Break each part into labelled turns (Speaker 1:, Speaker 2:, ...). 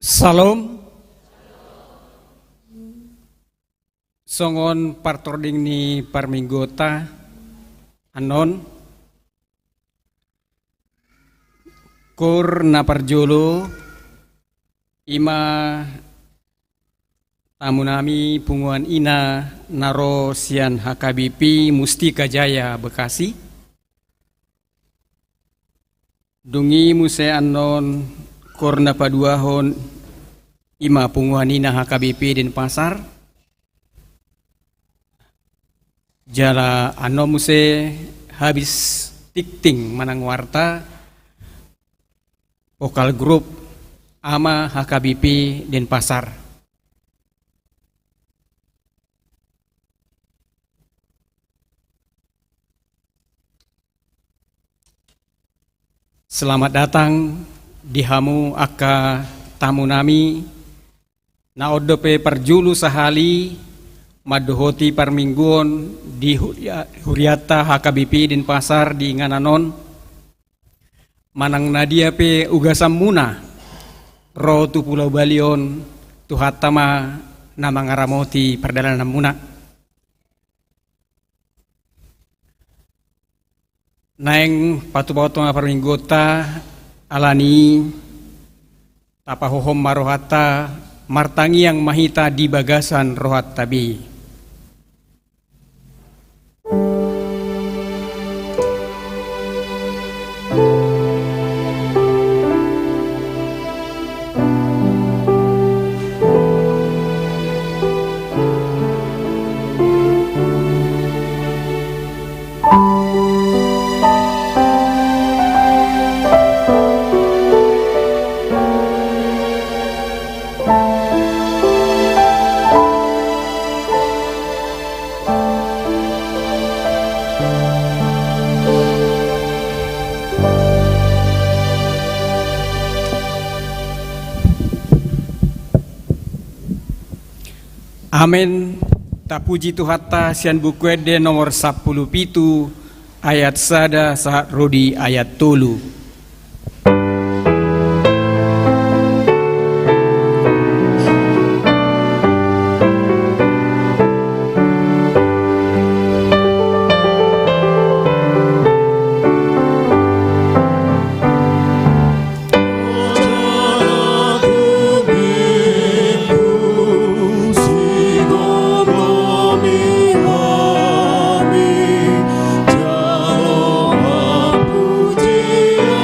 Speaker 1: Salam. Songon partording ni parminggota anon kur naparjolo ima tamunami punguan ina naro sian HKBP Mustika Jaya Bekasi dungi muse anon kur napaduahon ima punguan ina HKBP Denpasar jala ano muse habis tikting manang warta vokal grup ama HKBP Denpasar. Selamat datang di hamu aka tamu nami na odope perjulu sahali madohoti parmingguon di Huriata HKBP Denpasar di Ngananon manang nadia pe ugasam muna ro tu Pulau Balion tu hatama nama ngaramoti perdalan muna naeng patu-patu parminggota alani tapahohom marohata martangi yang mahita di bagasan rohat tabi. Amin. Tapuji Tuhata sian bukuede nomor 10 pitu ayat sada saat rodi ayat tolu.
Speaker 2: Puji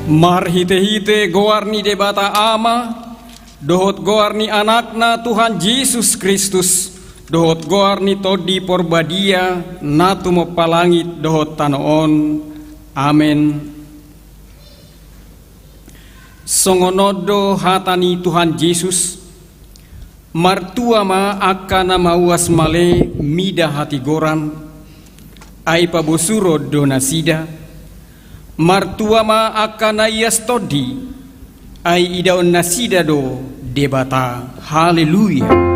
Speaker 1: Marhite-hite goarni debata ama, dohot goarni anakna Tuhan Yesus Kristus, dohot goarni todi porbadia, natu mopalangit dohot tanoon. Amen. Songonodo hatani Tuhan Yesus, martua ma akana mauas male mida hati goran, aipa bosuro donasida, martua ma akana ias todi, ai idaon nasida do debata. Haleluya.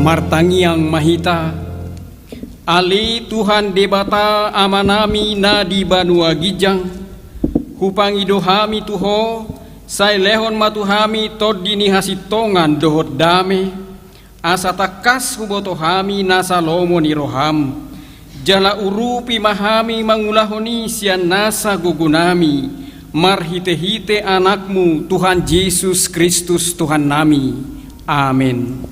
Speaker 1: Martangiang mahita, ali Tuhan debata amanami na di banua gijang, hupang idohami tuho, say lehon matuhami todini hasitongan dohot dame, asa takas hubotohami nasa lomo ni roham, jala urupi mahami mangulahoni sian nasa gugunami, marhite-hite anakmu Tuhan Yesus Kristus Tuhan nami. Amin.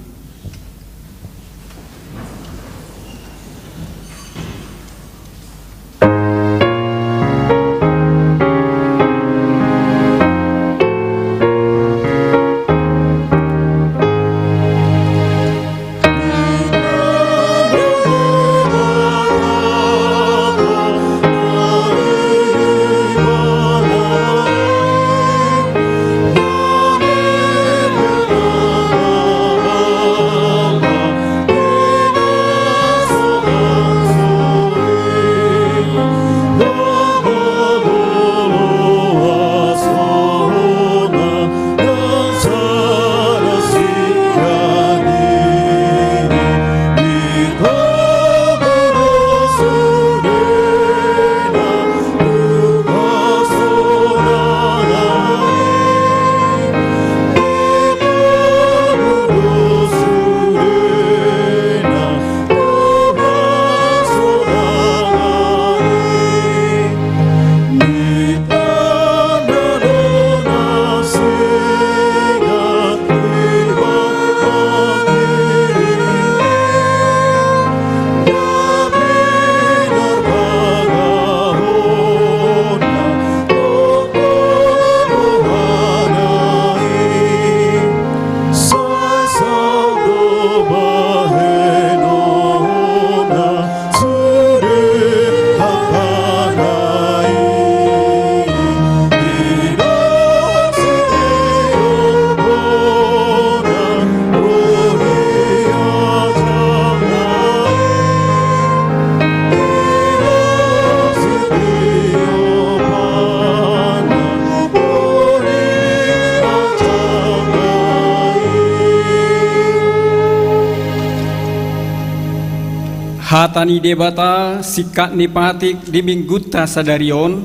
Speaker 1: Hatani debata sikat nipatik di mingguta sadarion,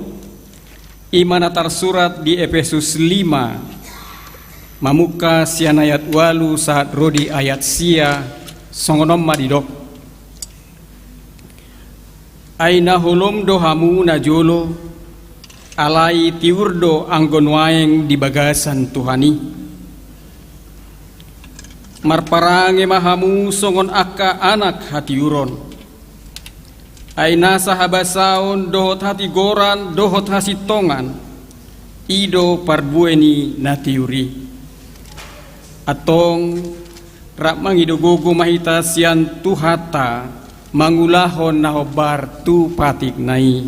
Speaker 1: imanatar surat di Efesus 5, mamuka sian ayat walu saat rodi ayat sia songonom madidok. Aina holom dohamu najolo, alai tiurdo anggon waeng di bagasan Tuhani. Marparange mahamu songon akka anak hati uron. Aina sahabasaon dohot hati goran dohot hasitongan, ido parbueni natiuri. Atong rak mangido gogo mahita sian tuhata mangulahon nahobar tu patik nai.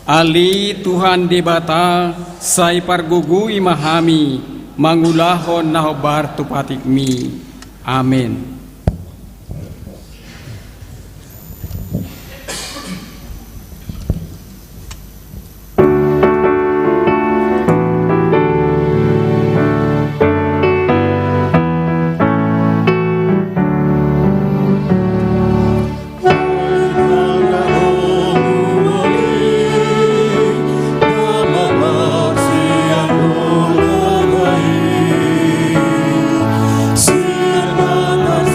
Speaker 1: Ali Tuhan debata sai pargugui mahami mangulahon nahobar tu patik mi. Amin.
Speaker 2: Sirna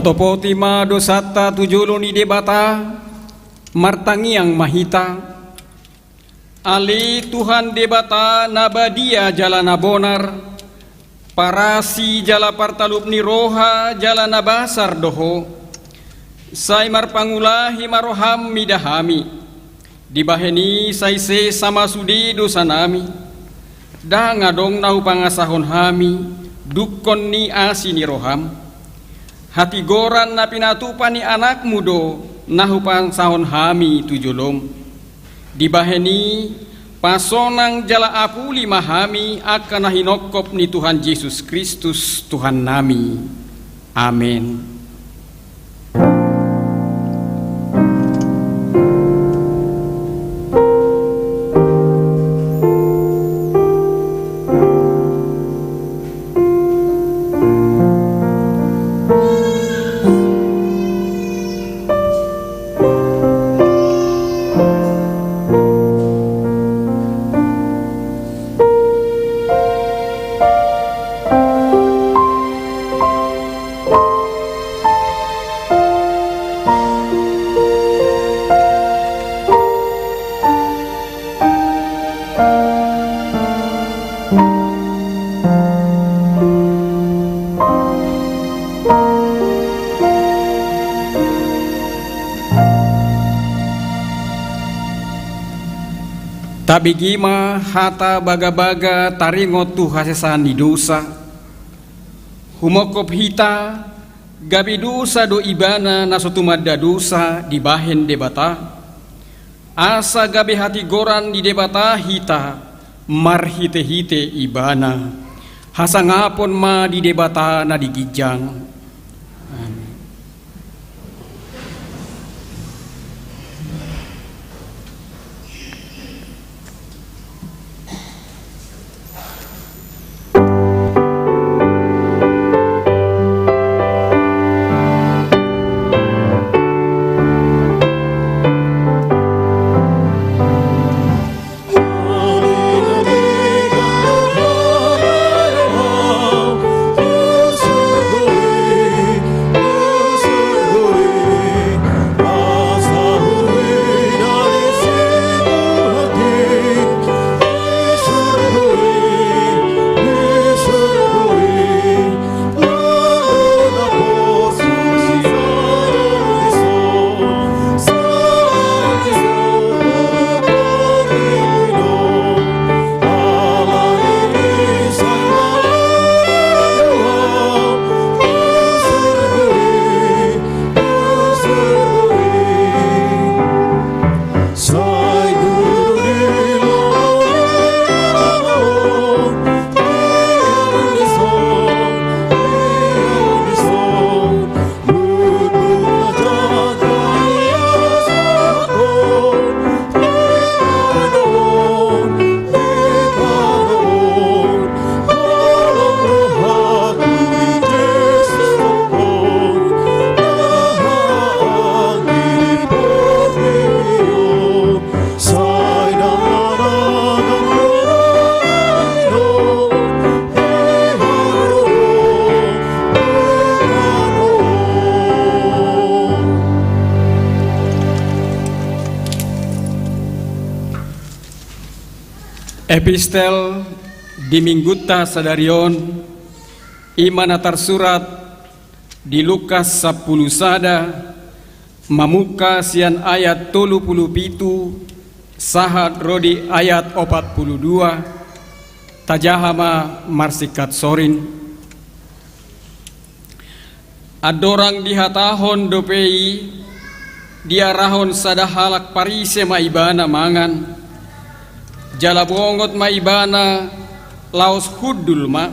Speaker 1: Totopotima dosata tujuluni debata martangiang mahita ali Tuhan debata nabadia jalana bonar parasi jala partalup ni roha jala nabasar doho sai marpangulahi maroham midahami dibaheni saise sama sudi dosa nami da ngadong nahu pangasahon hami dukon ni asi ni roham hati goran na pinatupan ni anak mudo nahu pangsahon hami tujulom dibaheni pasonang jala apuli mahami akan nahinokop ni Tuhan Yesus Kristus Tuhan nami. Amin. Tabigima hata baga-baga taringot tu hasesan di dosa humokop hita gabi dosa do ibana nasutumada dosa di bahen debata asa gabi hati goran di debata hita marhite-hite ibana hasangapon ma di debata na digijang. Epistel di Mingguta Sadarion Imana tersurat di Lukas 10 sada mamuka sian ayat 37 sahat rodi ayat 42 tajahama marsikat sorin adorang dihatahon dopei diarahon sadahalak parise maibana mangan jala bongot maibana laos hudul ma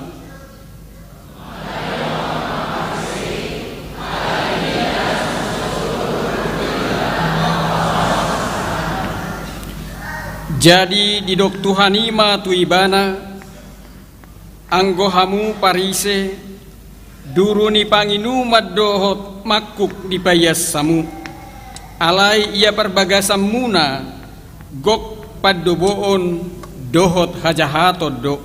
Speaker 1: jadi didok Tuhanima tu ibana anggohamu parise duruni panginu maddohot makuk dipayas samu alai ia perbagasam muna gok paddoboon dohot hajahatod do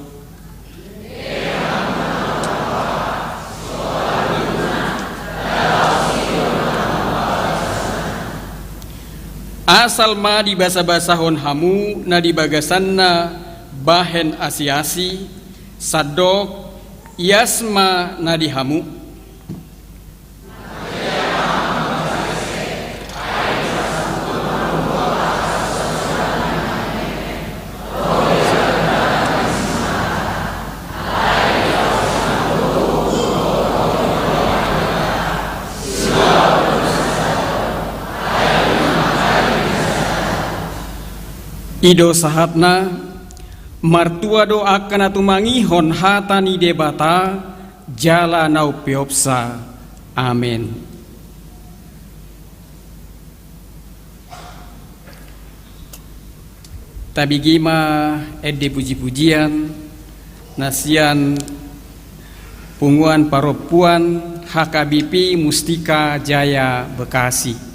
Speaker 1: asal ma di basa-basahon hamu na di bagasanna bahen asiasi sadok yasma na di hamu ido sahatna martua do akan atumangihon hatani debata jala nau piopsa. Amin. Tabigima edde puji-pujian nasian punguan paropuan HKBP Mustika Jaya Bekasi.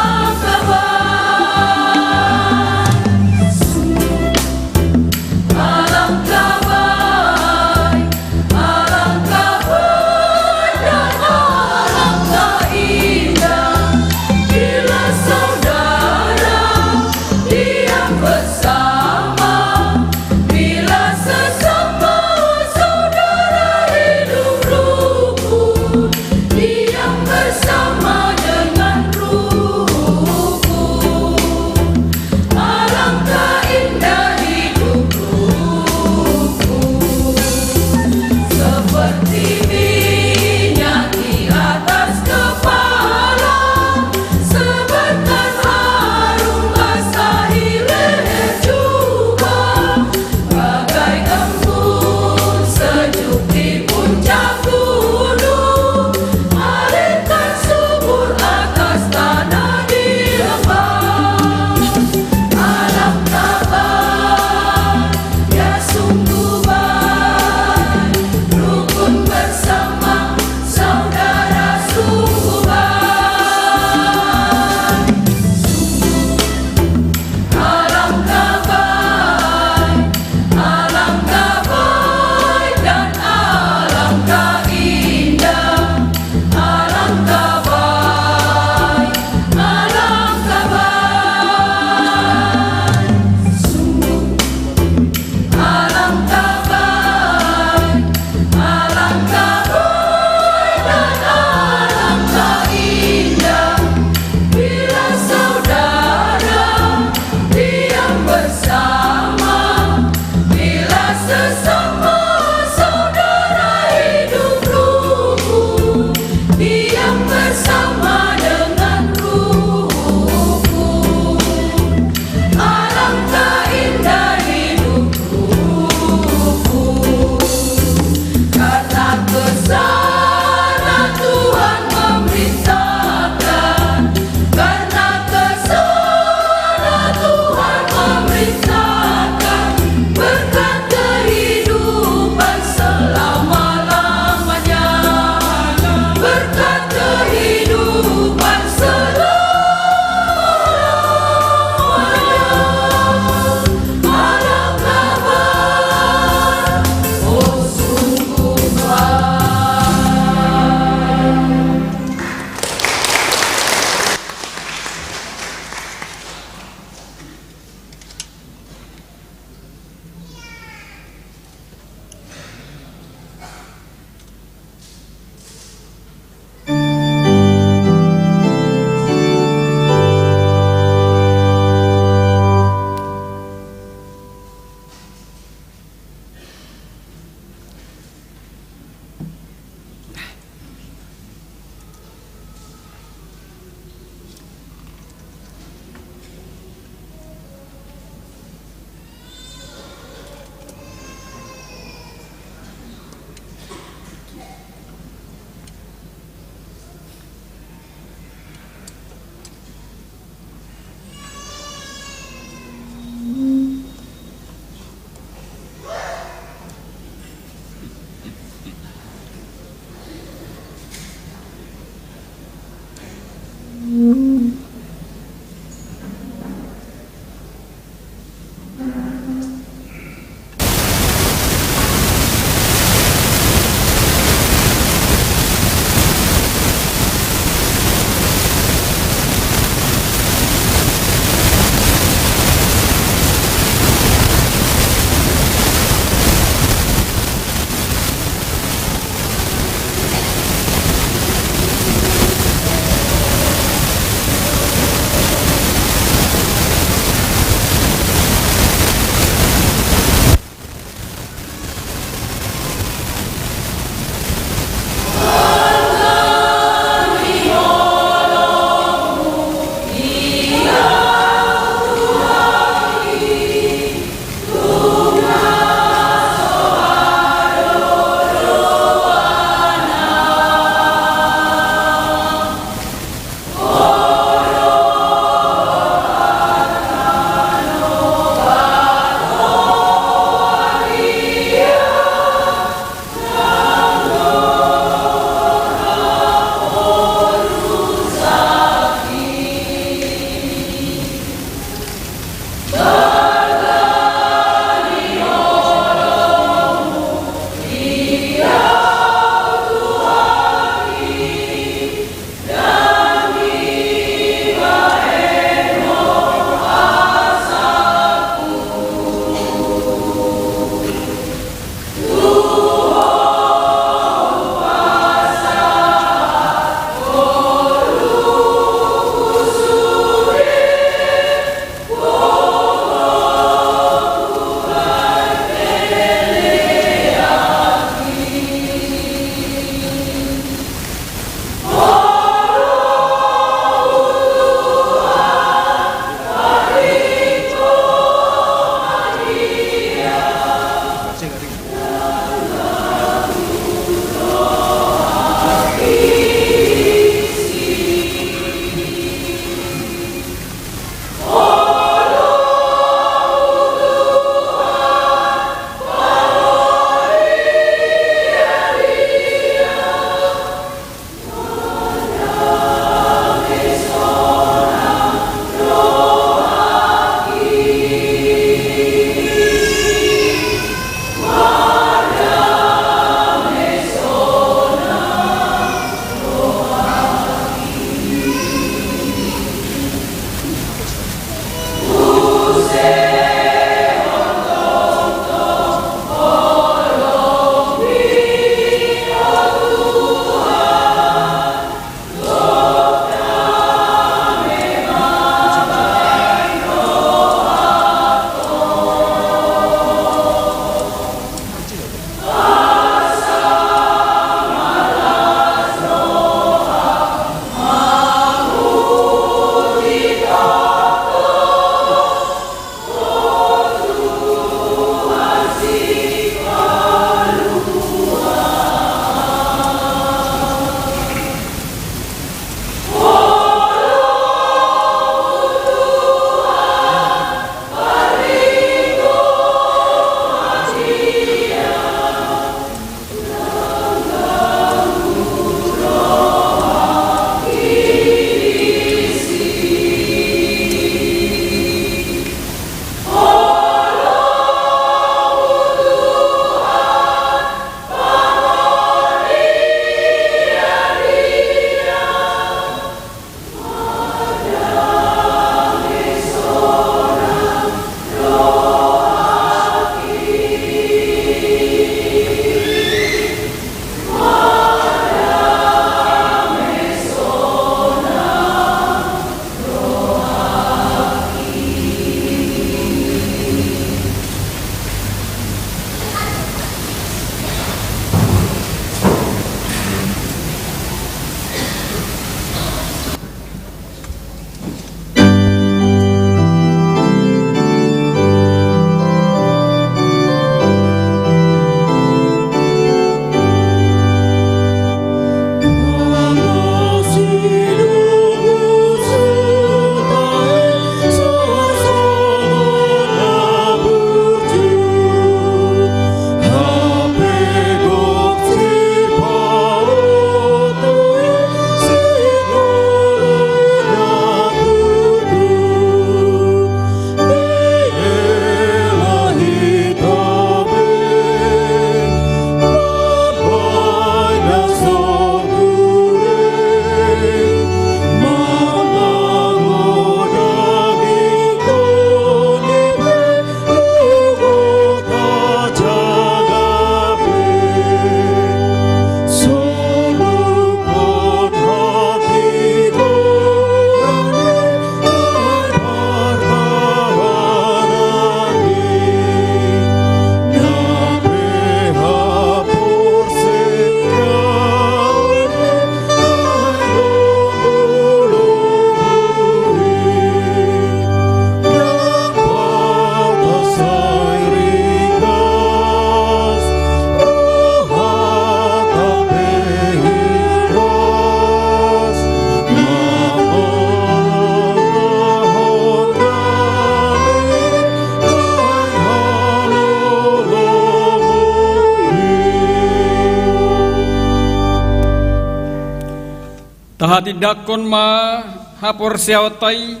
Speaker 1: tahati dakon ma hapor seautai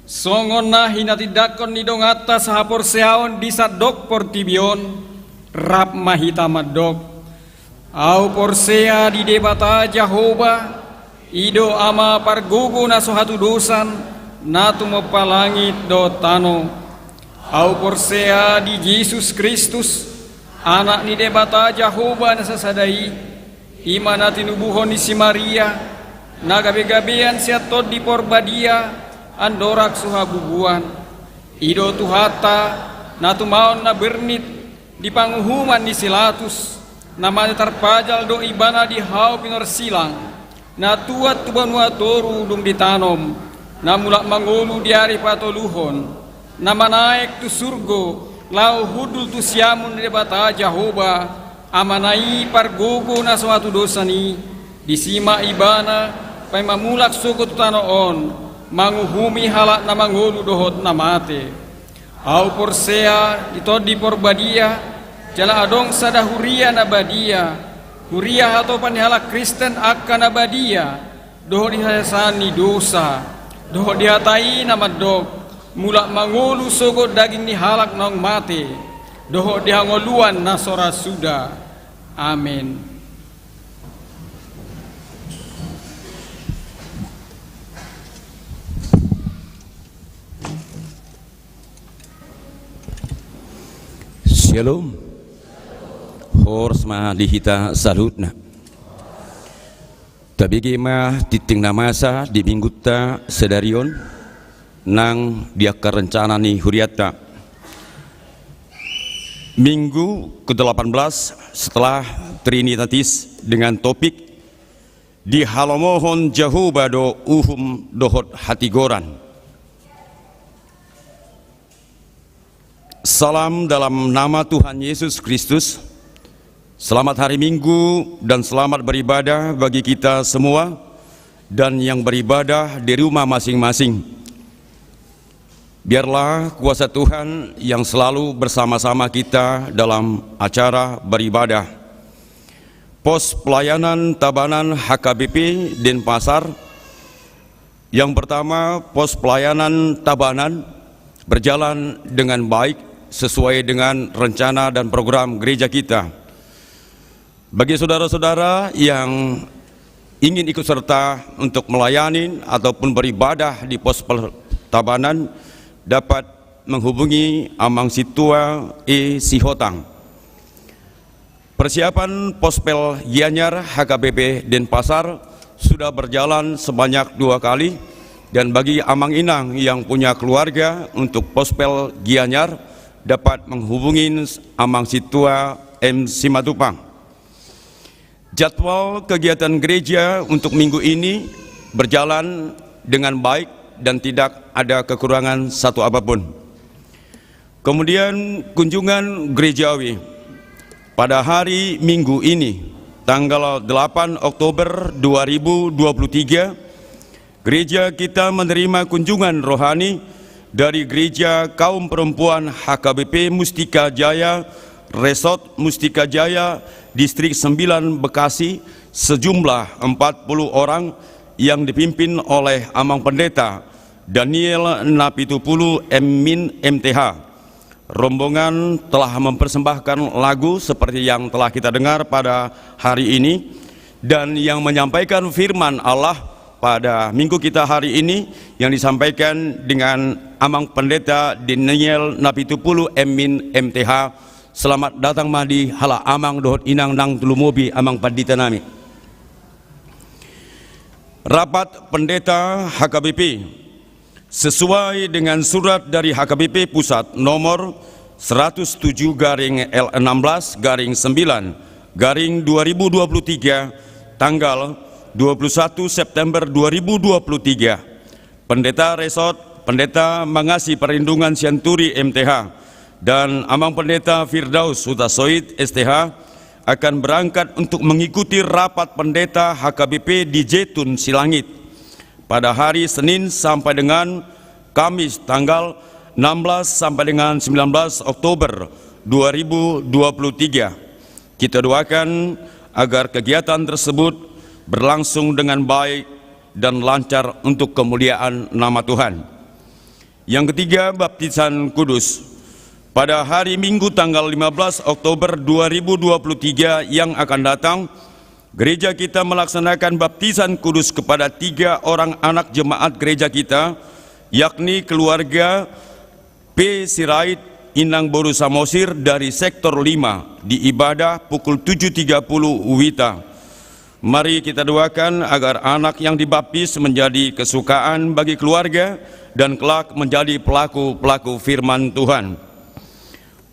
Speaker 1: songon na hinati dakon nidong atas hapor seaon disadok portibion rap mahita madok au porsea di debata Jahoba ido ama pargugu na sohatu dosan natu mopalangit do tano au porsea di Yesus Kristus anak ni debata Jahoba na sasadai imana tinubuhon ni si Maria nagabe-gabean siatod di porbadia andorak suhabubuan ido tuhata natumaon na bernit di panguhuman di silatus namanya tarpajal do ibana di hau pinor silang na tuat tubanua toru dung ditanom na mulak mangulu di hari patoluhon nama naik tu surgo lau hudul tu siamun di bata Jahoba amanai pargogo na suatu dosani disima ibana pai mamulak suku tu tanoon manguhumi halak na mangulu dohot na mate au porsea ditodi porbadia jala adong sada huria na badia huria atau panhalak Kristen akan na badia dohot dihasani dosa dohot dihatai na madok mulak mangulu suku daging ni halak nong mate dohot dihangoluan na sora suda. Amin.
Speaker 2: Shalom. Hors ma dihita salutna. Tabigi ma titing namasa di mingguta sedarion nang dia kerencana ni huriata. Minggu ke-18 setelah Trinitatis dengan topik di halomohon Jahoba do uhum dohot hati goran. Salam dalam nama Tuhan Yesus Kristus. Selamat hari Minggu dan selamat beribadah bagi kita semua dan yang beribadah di rumah masing-masing. Biarlah kuasa Tuhan yang selalu bersama-sama kita dalam acara beribadah. Pos pelayanan Tabanan HKBP Denpasar. Yang pertama, pos pelayanan Tabanan berjalan dengan baik sesuai dengan rencana dan program gereja kita. Bagi saudara-saudara yang ingin ikut serta untuk melayani ataupun beribadah di pos Tabanan dapat menghubungi Amang Situa Sihotang. Persiapan Pospel Gianyar HKBP Denpasar sudah berjalan sebanyak 2 kali, dan bagi Amang Inang yang punya keluarga untuk Pospel Gianyar dapat menghubungi Amang Situa Simatupang. Jadwal kegiatan gereja untuk minggu ini berjalan dengan baik dan tidak ada kekurangan satu apapun. Kemudian kunjungan gerejawi pada hari Minggu ini tanggal 8 Oktober 2023 gereja kita menerima kunjungan rohani dari Gereja Kaum Perempuan HKBP Mustika Jaya, Resort Mustika Jaya, Distrik 9 Bekasi, sejumlah 40 orang yang dipimpin oleh Amang Pendeta Daniel Napitupulu Min MTH. Rombongan telah mempersembahkan lagu seperti yang telah kita dengar pada hari ini, dan yang menyampaikan firman Allah pada minggu kita hari ini yang disampaikan dengan Amang Pendeta Daniel Napitupulu Min MTH. Selamat datang madi hala Amang dohot inang nang tulumobi Amang Pandita nami. Rapat Pendeta HKBP sesuai dengan surat dari HKBP Pusat nomor 107/16/9/2023 tanggal 21 September 2023. Pendeta Resort, Pendeta Mangasi Perlindungan Sianturi MTH dan Amang Pendeta Firdaus Hutasoid STH akan berangkat untuk mengikuti rapat pendeta HKBP di Jetun Silangit pada hari Senin sampai dengan Kamis tanggal 16 sampai dengan 19 Oktober 2023. Kita doakan agar kegiatan tersebut berlangsung dengan baik dan lancar untuk kemuliaan nama Tuhan. Yang ketiga, baptisan kudus. Pada hari Minggu tanggal 15 Oktober 2023 yang akan datang, gereja kita melaksanakan baptisan kudus kepada 3 orang anak jemaat gereja kita, yakni keluarga P. Sirait Inang Boru Samosir dari sektor 5 di ibadah pukul 7.30 WITA. Mari kita doakan agar anak yang dibaptis menjadi kesukaan bagi keluarga dan kelak menjadi pelaku-pelaku firman Tuhan.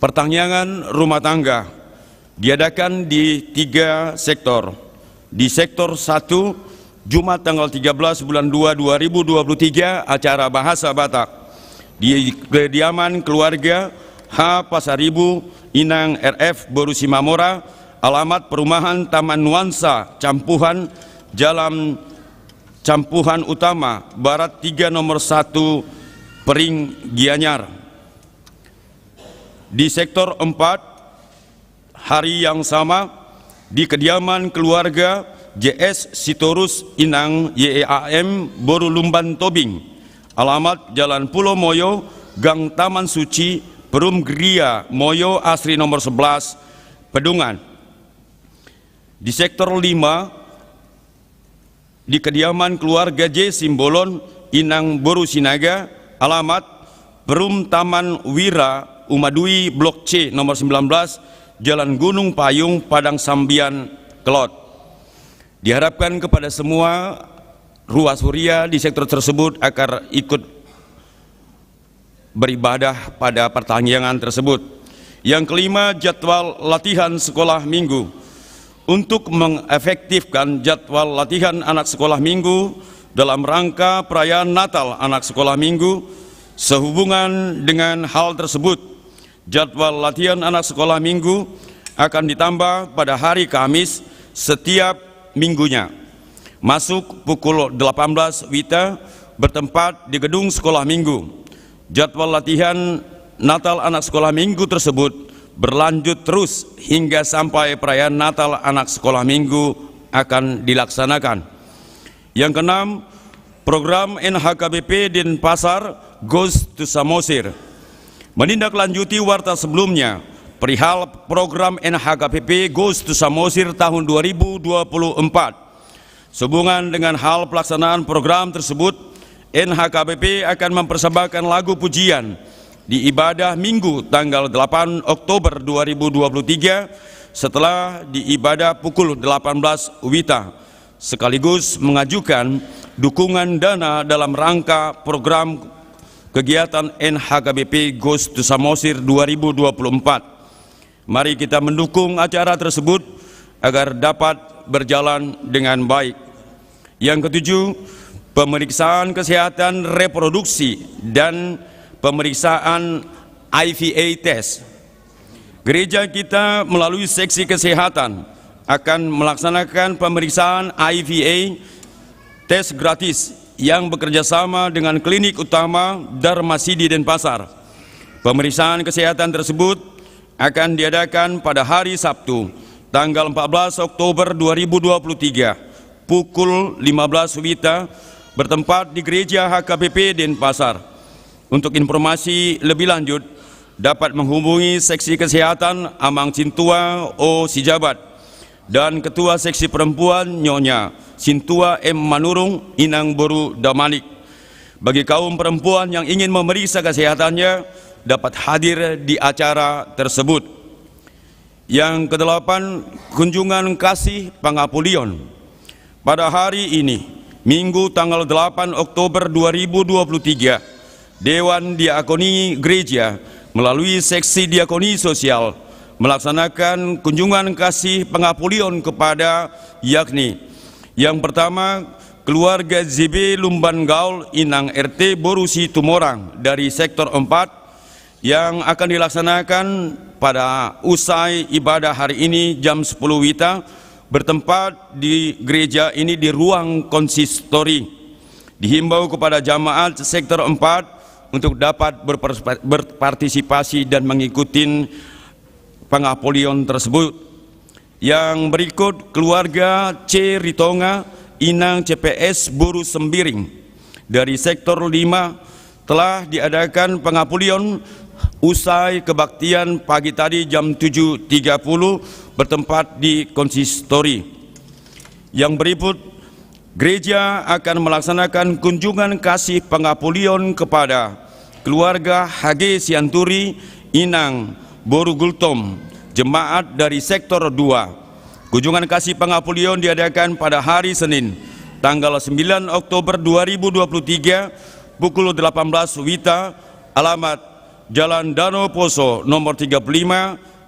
Speaker 2: Pertanyaan rumah tangga diadakan di 3 sektor. Di sektor 1, Jumat tanggal 13 bulan 2 2023, acara bahasa Batak. Di kediaman keluarga H. Pasaribu Inang RF Boru Simamora, alamat perumahan Taman Nuansa Campuhan, Jalan Campuhan Utama Barat 3 nomor 1 Pering Gianyar. Di sektor 4, hari yang sama, di kediaman keluarga JS Sitorus Inang YEAM Boru Lumban Tobing, alamat Jalan Pulau Moyo, Gang Taman Suci, Perum Gria Moyo Asri nomor 11 Pedungan. Di sektor 5, di kediaman keluarga J Simbolon Inang Boru Sinaga, alamat Perum Taman Wira Umadui Blok C nomor 19 Jalan Gunung Payung Padang Sambian Kelot. Diharapkan kepada semua ruas huria di sektor tersebut agar ikut beribadah pada pertanyaan tersebut. Yang kelima, jadwal latihan sekolah minggu. Untuk mengefektifkan jadwal latihan anak sekolah minggu dalam rangka perayaan Natal anak sekolah minggu, sehubungan dengan hal tersebut, jadwal latihan anak sekolah minggu akan ditambah pada hari Kamis setiap minggunya. Masuk pukul 18 WITA, bertempat di gedung sekolah minggu. Jadwal latihan Natal anak sekolah minggu tersebut berlanjut terus hingga sampai perayaan Natal anak sekolah minggu akan dilaksanakan. Yang keenam, program NHKBP Denpasar Goes to Samosir. Menindaklanjuti warta sebelumnya perihal program NHKBP Goes to Samosir tahun 2024. Sehubungan dengan hal pelaksanaan program tersebut, NHKBP akan mempersembahkan lagu pujian di ibadah Minggu tanggal 8 Oktober 2023 setelah di ibadah pukul 18 WITA, sekaligus mengajukan dukungan dana dalam rangka program kegiatan NHKBP Goes to Samosir 2024. Mari kita mendukung acara tersebut agar dapat berjalan dengan baik. Yang ketujuh, pemeriksaan kesehatan reproduksi dan pemeriksaan IVA test. Gereja kita melalui seksi kesehatan akan melaksanakan pemeriksaan IVA tes gratis yang bekerjasama dengan klinik utama Dharma Sidi Denpasar. Pemeriksaan kesehatan tersebut akan diadakan pada hari Sabtu, tanggal 14 Oktober 2023, pukul 15 WITA, bertempat di Gereja HKBP Denpasar. Untuk informasi lebih lanjut, dapat menghubungi Seksi Kesehatan Amang Cintua O Sijabat dan Ketua Seksi Perempuan Nyonya Cintua M Manurung Inang Boru Damalik. Bagi kaum perempuan yang ingin memeriksa kesehatannya, dapat hadir di acara tersebut. Yang kedelapan, kunjungan kasih Pangapulion. Pada hari ini, Minggu tanggal 8 Oktober 2023, Dewan Diakoni Gereja melalui Seksi Diakoni Sosial melaksanakan kunjungan kasih Pangapulion kepada yakni yang pertama, keluarga ZB Lumban Gaul Inang RT Borusi Tumorang dari sektor 4 yang akan dilaksanakan pada usai ibadah hari ini jam 10 WITA, bertempat di gereja ini di ruang konsistori. Dihimbau kepada jamaat sektor 4 untuk dapat berpartisipasi dan mengikuti Pangapulion tersebut. Yang berikut keluarga C. Ritonga Inang CPS Buru Sembiring dari sektor 5 telah diadakan pengapulian usai kebaktian pagi tadi jam 7.30 bertempat di konsistori. Yang berikut, gereja akan melaksanakan kunjungan kasih pengapulian kepada keluarga HG Sianturi Inang Boru Gultom, jemaat dari sektor 2. Kunjungan kasih pengapulian diadakan pada hari Senin, tanggal 9 Oktober 2023 pukul 18 WITA, alamat Jalan Danau Poso nomor 35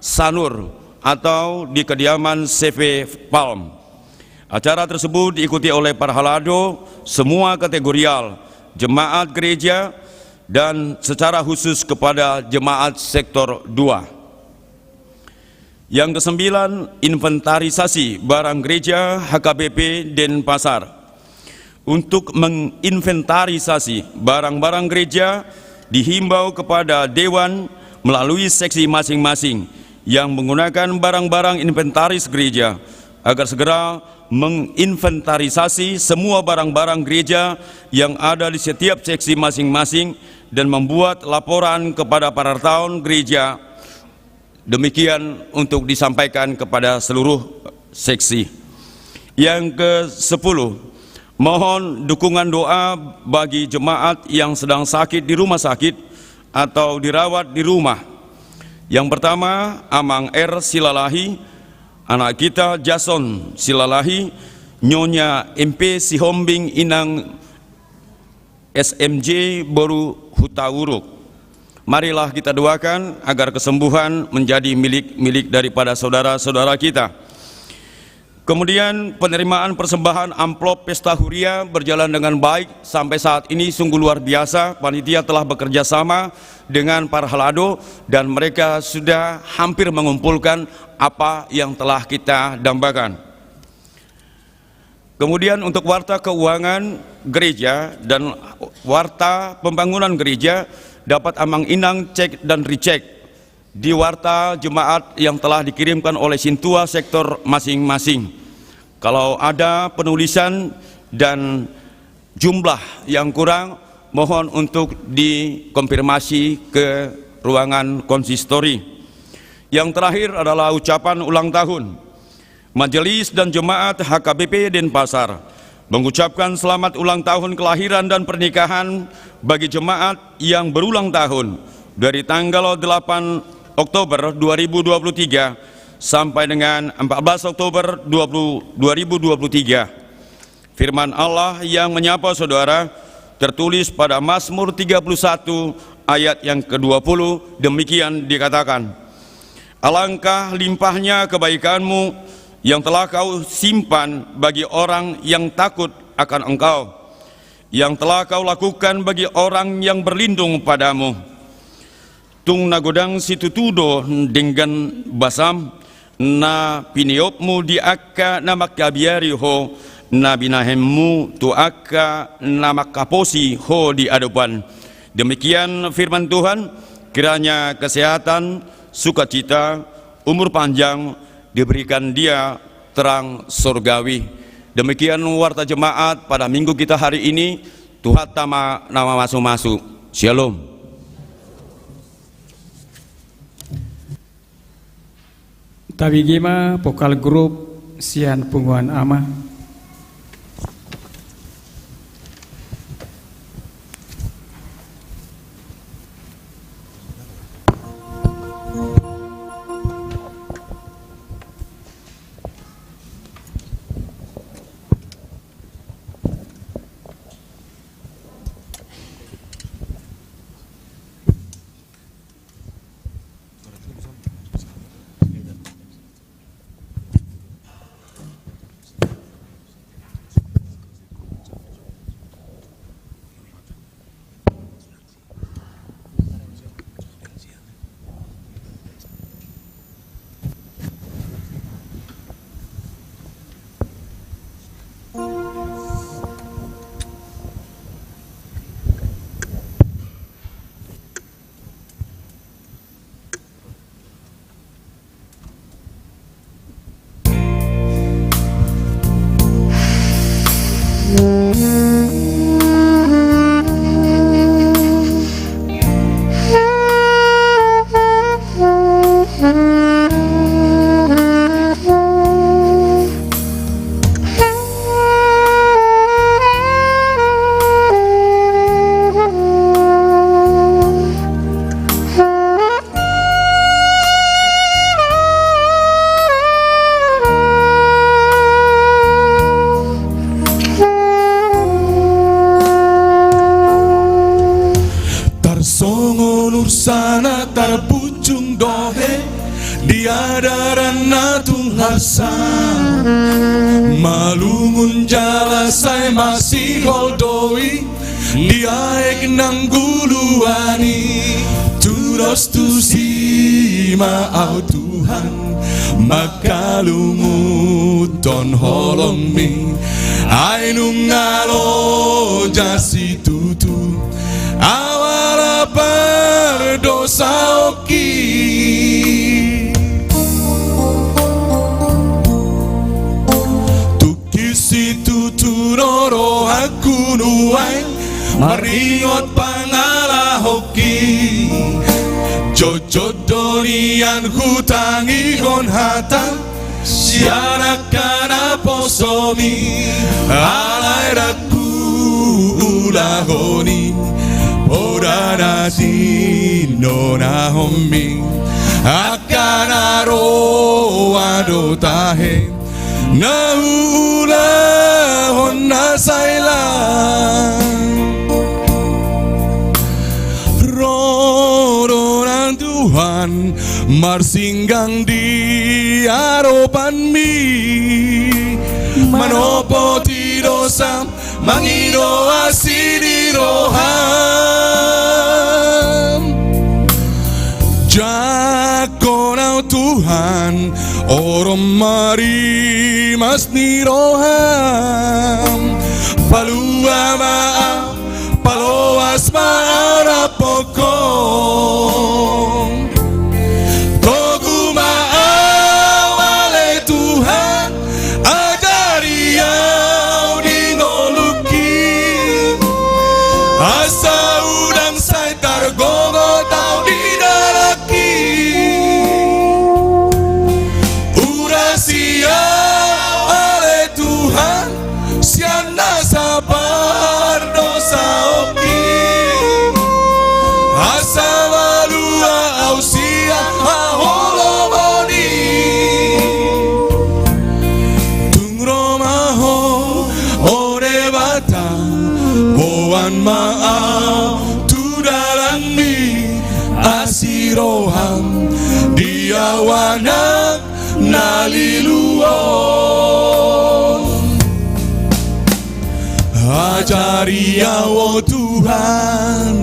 Speaker 2: Sanur atau di kediaman CV Palm. Acara tersebut diikuti oleh para halado semua kategorial, jemaat gereja, dan secara khusus kepada jemaat sektor 2. Yang kesembilan, inventarisasi barang gereja HKBP Denpasar. Untuk menginventarisasi barang-barang gereja, dihimbau kepada Dewan melalui seksi masing-masing yang menggunakan barang-barang inventaris gereja agar segera menginventarisasi semua barang-barang gereja yang ada di setiap seksi masing-masing dan membuat laporan kepada para tahun gereja. Demikian untuk disampaikan kepada seluruh seksi. Yang ke-10, mohon dukungan doa bagi jemaat yang sedang sakit di rumah sakit atau dirawat di rumah. Yang pertama, Amang R. Silalahi, anak kita Jason Silalahi, Nyonya MP Sihombing Inang SMJ Boru Hutawuruk. Marilah kita doakan agar kesembuhan menjadi milik daripada saudara-saudara kita. Kemudian penerimaan persembahan amplop pesta huria berjalan dengan baik sampai saat ini, sungguh luar biasa. Panitia telah bekerja sama dengan para halado dan mereka sudah hampir mengumpulkan apa yang telah kita dambakan. Kemudian untuk warta keuangan gereja dan warta pembangunan gereja dapat Amang Inang cek dan recheck di warta jemaat yang telah dikirimkan oleh Sintua sektor masing-masing. Kalau ada penulisan dan jumlah yang kurang, mohon untuk dikonfirmasi ke ruangan konsistori. Yang terakhir adalah ucapan ulang tahun. Majelis dan Jemaat HKBP Denpasar mengucapkan selamat ulang tahun kelahiran dan pernikahan bagi jemaat yang berulang tahun dari tanggal 8 Oktober 2023 sampai dengan 14 Oktober 2023. Firman Allah yang menyapa saudara tertulis pada Mazmur 31 ayat yang ke-20, demikian dikatakan, alangkah limpahnya kebaikanmu yang telah kau simpan bagi orang yang takut akan engkau, yang telah kau lakukan bagi orang yang berlindung padamu. Tung nagodang situtudo dengan basam, na piniopmu di akka namak kabiari ho, na binahemmu tu akka namak kaposi ho di hadapan. Demikian firman Tuhan, kiranya kesehatan, sukacita, umur panjang diberikan dia terang surgawi. Demikian warta jemaat pada minggu kita hari ini. Tuhan tama nama masuk-masuk. Shalom.
Speaker 1: Tabigima vokal grup Sian Pungguan Ama.
Speaker 3: sana terpucung dohe diadaran tunghasa malungun jala saya masih holdoi diaek nang guluani terus tu sima au Tuhan makalumu ton holongmi ainung ngalo jasi tutu awala berdosa oki tukisi tutu roro aku nuai maringot pangala hoki jojo dorian hutangi kon hata sianak kana posomi alai raku ulahoni Odana sino na homi akana ro ado tahe na ulahon na sailang Rodonan Tuhan marsinggang di harapan mi manopo ti dosa mangido asidi roham Jakonau Tuhan orom mari mas ni roham palua maaf paloas maara pokong Togu maawale Tuhan ajari au dingoluki asa udang sai targogo tau didalaki urasia ale Tuhan siana sabar dosa oki asa walua ausia aholomoni tungromaho ore bata boan maau tudalani asiroham diawanak naliluon ajari awo Tuhan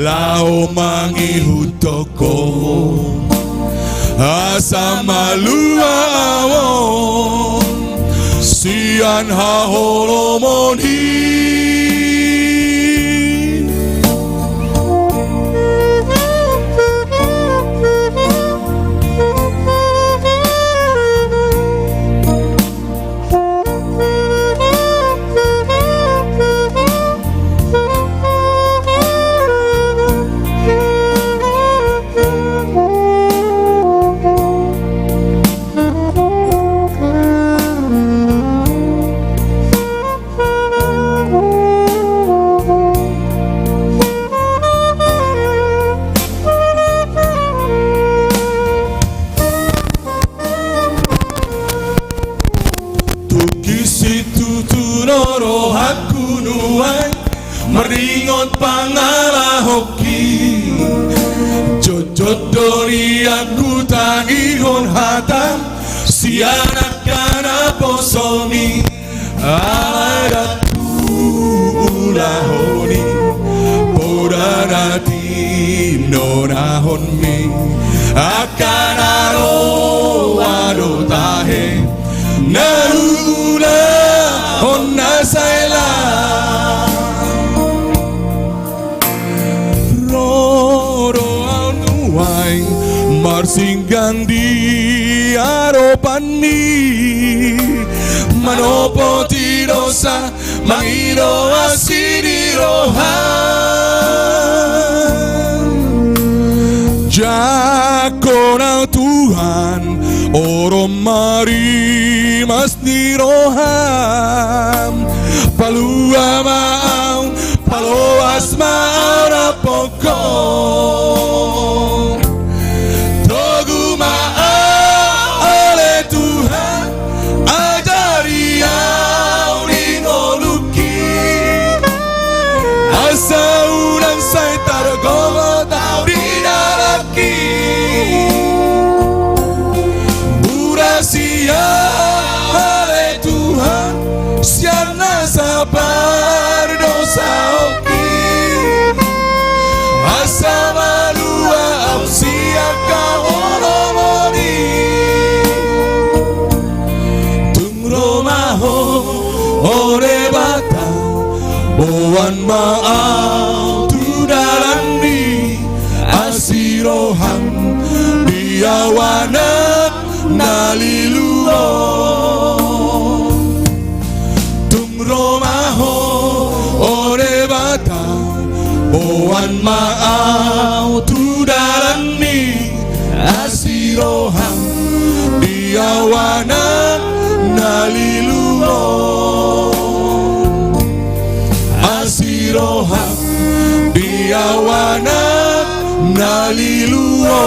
Speaker 3: lao mangihutoko asa malua awon sian haholomoni meringot pangala hoki jodori aku tangihon hatam sianak kana posomi aladatu ulahoni podarati nonahonmi akanaro wado tahe naula honna saila marsinggang di harapan mi manopo ti dosa mangido asidi roham Jakonau Tuhan orom mari mas ni roham palua maau paloas maara pokong Saudang saya targogo tau mau tudalani asirohan biawana naliluo tumromaho ore bata boan mau tudalani asirohan biawana naliluo asirohan biawana naliluo.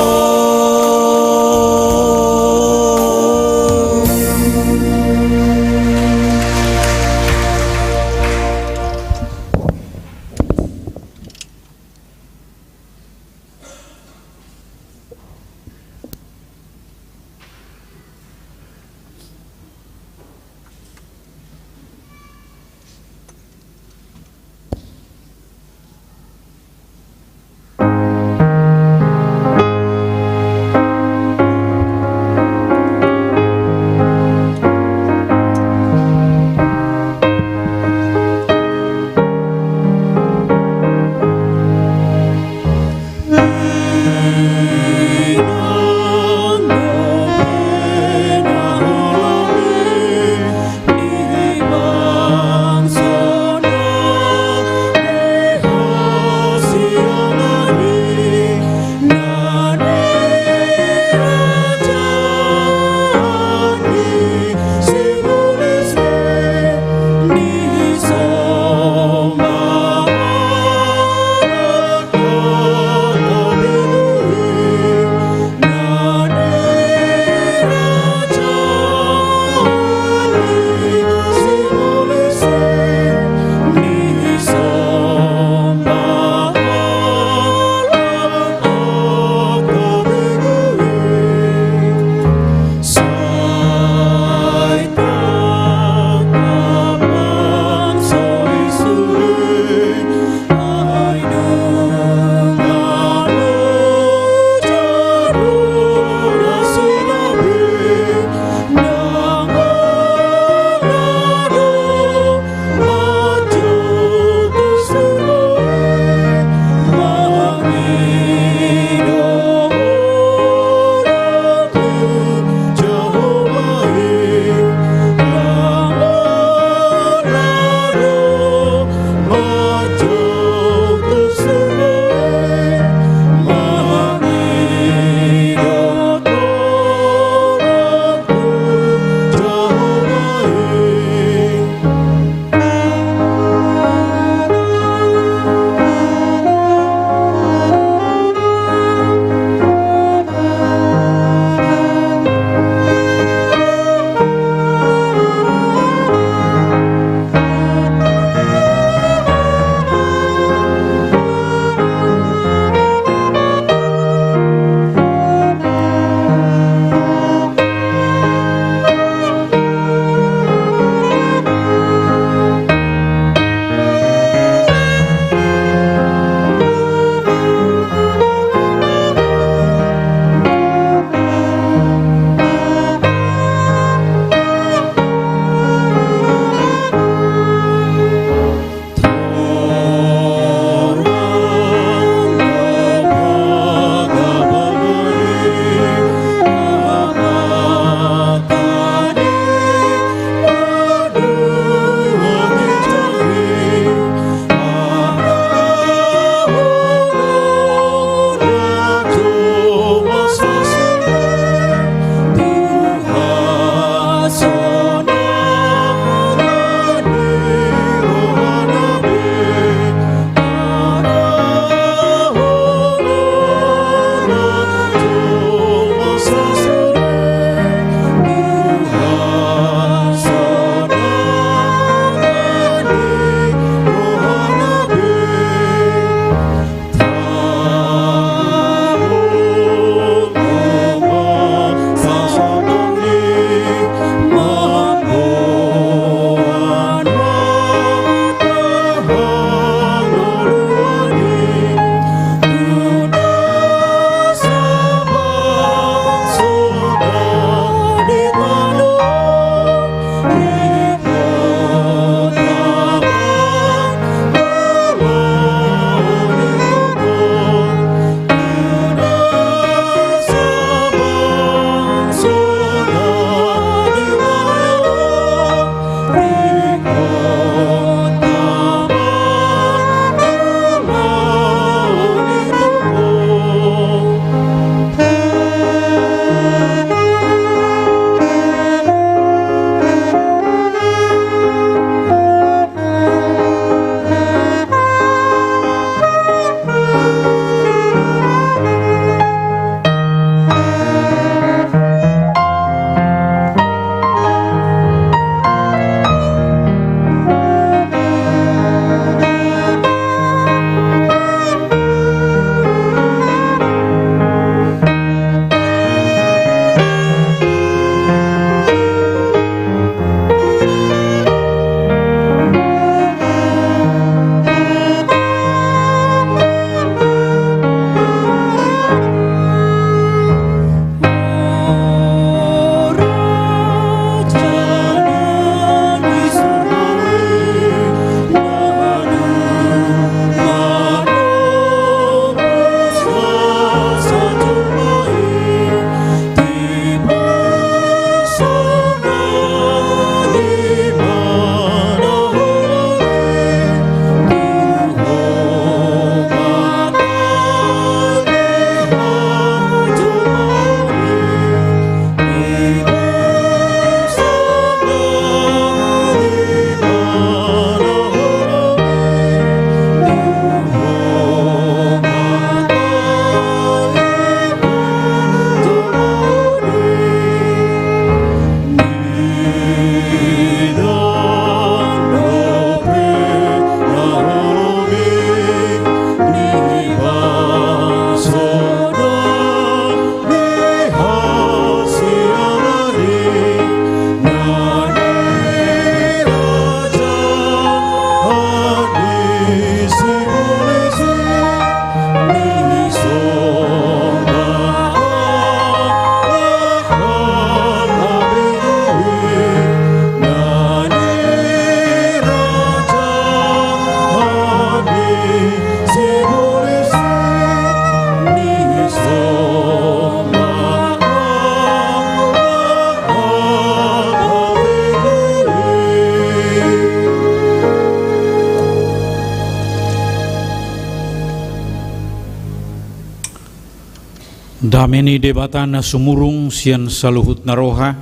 Speaker 4: Dameni debatana sumurung sian saluhut naroha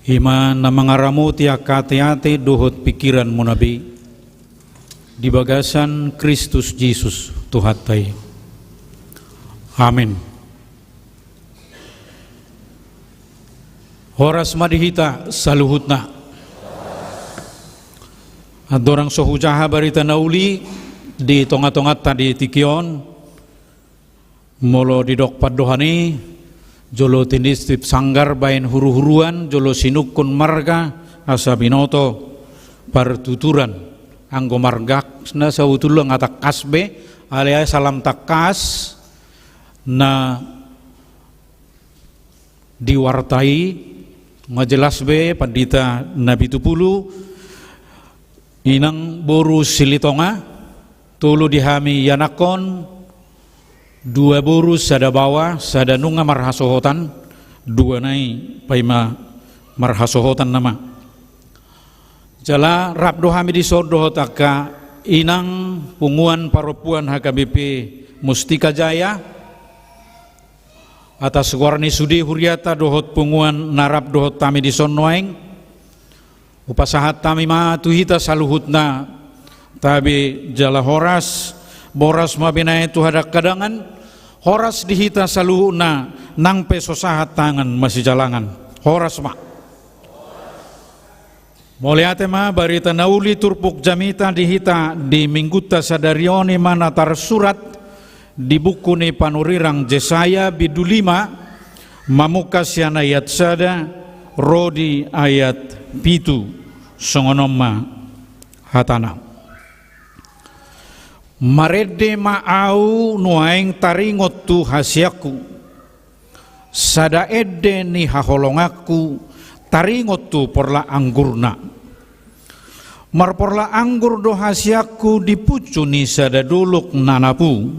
Speaker 4: ima na mangaramu tiak kate-ate dohot pikiran munabi di bagasan Kristus Yesus Tuhatai. Amin. Horas madihita saluhutna adorang sohujaha barita nauli di tongat-tongat tadi tikion molo di dokpat dohani jolo tindis tip sanggar bain huru-huruan jolo sinukun marga asa binoto partuturan anggo margak na sautulo ngatak kasbe alaya salam takas na diwartai ngajelas be pandita nabi tupulu inang boru silitonga tulu dihami yanakon dua boru sada bawa sada nunga marhasohotan dua nai paima marhasohotan nama jala rap dohami di sordoh taka inang punguan paropuan HKBP Mustika Jaya atas warni sudi huriata dohot punguan narap dohot tami di sonnoeng upasahat tami ma tuhita saluhutna tabi jala horas boras mabinay tuhadak kadangan horas dihita saluhuna nang peso sahat tangan masih jalangan horas ma moliate ma barita nauli turpuk jamita dihita di mingguta sadarioni mana tar surat di buku ni panurirang Jesaya bidu 5 mamukas yan ayat sada rodi ayat pitu songonoma hatana marede maau nuaing taringot tu hasyaku sada edde ni haholongaku taringot tu porla anggurna marporla anggur do hasyaku dipucu ni sada duluk nanapu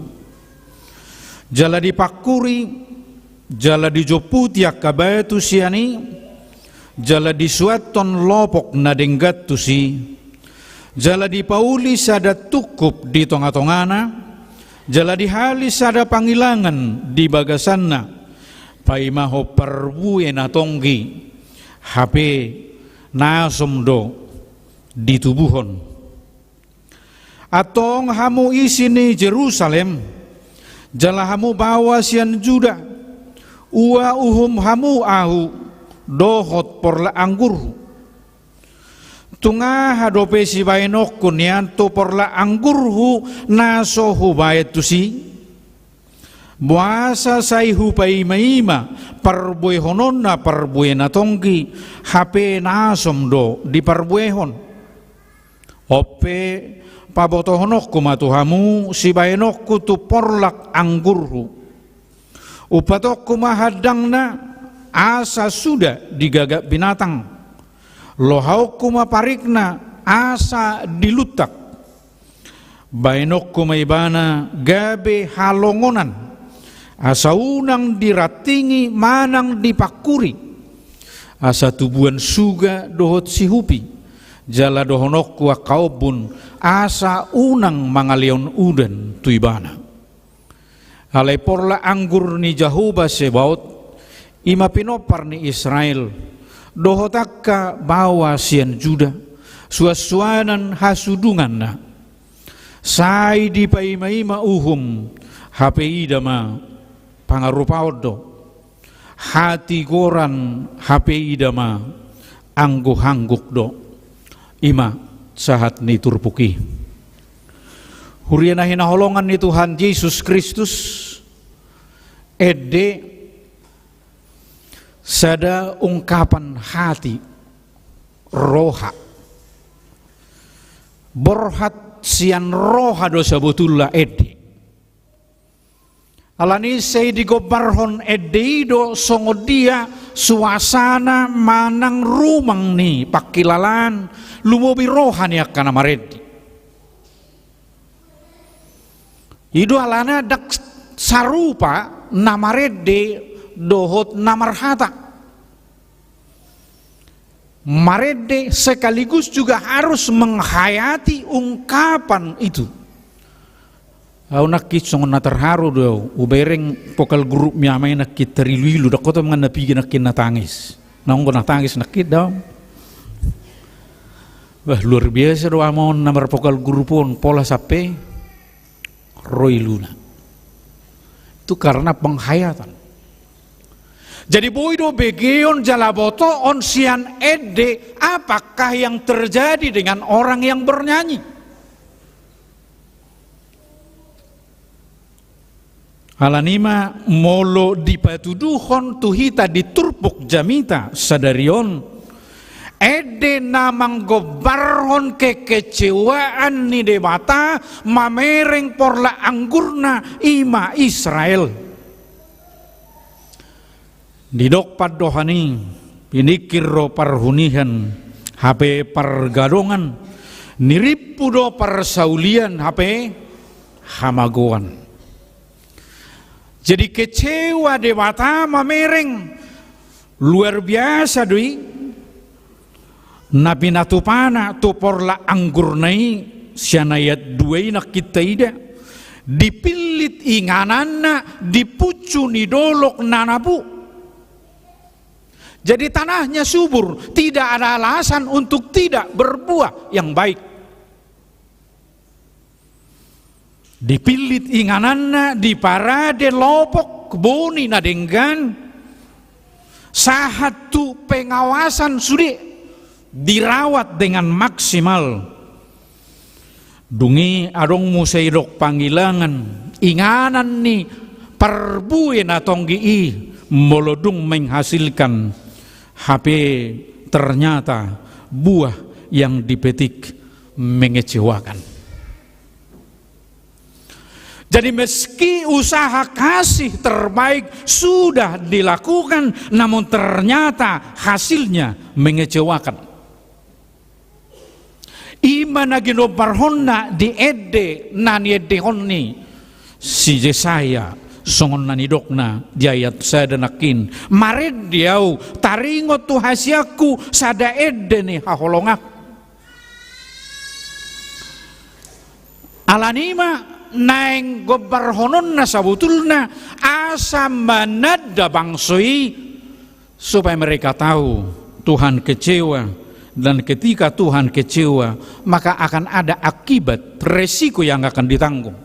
Speaker 4: jala dipakuri jala dijopu tiak kabaitu siani jala disuaton lopok nadenggat tu si jala dipauli sada tukup di tonga-tongana jala dihali sada pangilangan di bagasanna paimaho perbuye na tonggi HP nasomdo di tubuhon atong hamu isini Jerusalem jala hamu bawa sian Juda ua uhum hamu ahu dohot porla anggur tunga hadope si bainok kunyan to porla anggurhu naso hubayat tusi buasa saihu paimaima parbuehon na parbuena tongki HP nasom do di parbuehon ope pabotohonok kumatuhamu si bainok tu porlak anggurhu upatok kumahadang na asa sudah digagak binatang lohau kuma parikna asa dilutak bainok kumaibana gabe halongonan asa unang diratingi manang dipakuri asa tubuan suga dohot sihupi jala dohonok wa kaubun asa unang mangalion udan tuibana alai porla anggur ni jahuba sebaut ima pinopar ni Israel dohotakka bawa sian Juda suasuanan hasudungan na sai di paima-ima uhum HP idama pangarupaudo hati goran HP idama angguh-angguk do ima sahat ni turpuki huriana hinaholongan ni Tuhan Yesus Kristus ede sada ungkapan hati roha borhat sian roha dosa betulla edi alani sei digobarhon edido songodia suasana manang rumang ni pakilalan lumobi roha ni akan amaredi ido alana dak sarupa namarede dohot namarhata marede sekaligus juga harus menghayati ungkapan itu Au nakit songon na terharu do ubereng pokal grup mi amay nakit terilu dak ko mga napigi nakit natangis. Naong ko natangis nakit daw. Wah luar biasa do amon namar pokal grupon pola sape Roy Luna. Itu karena penghayatan. Jadi boido begeon jalaboto onsian ede, apakah yang terjadi dengan orang yang bernyanyi? Alanima molo dipatuduhon tuhita diturpuk jamita sadarion ede namang gobarhon kekecewaan ni debata mamereng porla anggurna ima Israel. Didok padohani pinikiro parhunihan HP pergadongan niripudo persaulian HP hamagoan. Jadi kecewa dewata mamereng luar biasa doi nabi natupana tuporla anggurnai sianayat duai nak kita ida dipilit inganana dipucu nidolok nanabu. Jadi tanahnya subur, tidak ada alasan untuk tidak berbuah yang baik. Dipilit ingananna, diparade lopok, kebuni nadenggan, sahatu pengawasan sudah dirawat dengan maksimal. Dungi adong musaidok panggilangan, inganan ni perbuin atong gii molodung menghasilkan HP ternyata buah yang dipetik mengecewakan. Jadi meski usaha kasih terbaik sudah dilakukan, namun ternyata hasilnya mengecewakan. Ima nagino parhonna di ede nani ede honni si Yesaya songon nanidokna di ayat sadanakin mared diau taringo tu hasiaku sada ede ni haholongak alanima naeng gobarhonon na sabutulna asam manada bangsoi supaya mereka tahu Tuhan kecewa. Dan ketika Tuhan kecewa, maka akan ada akibat resiko yang akan ditanggung.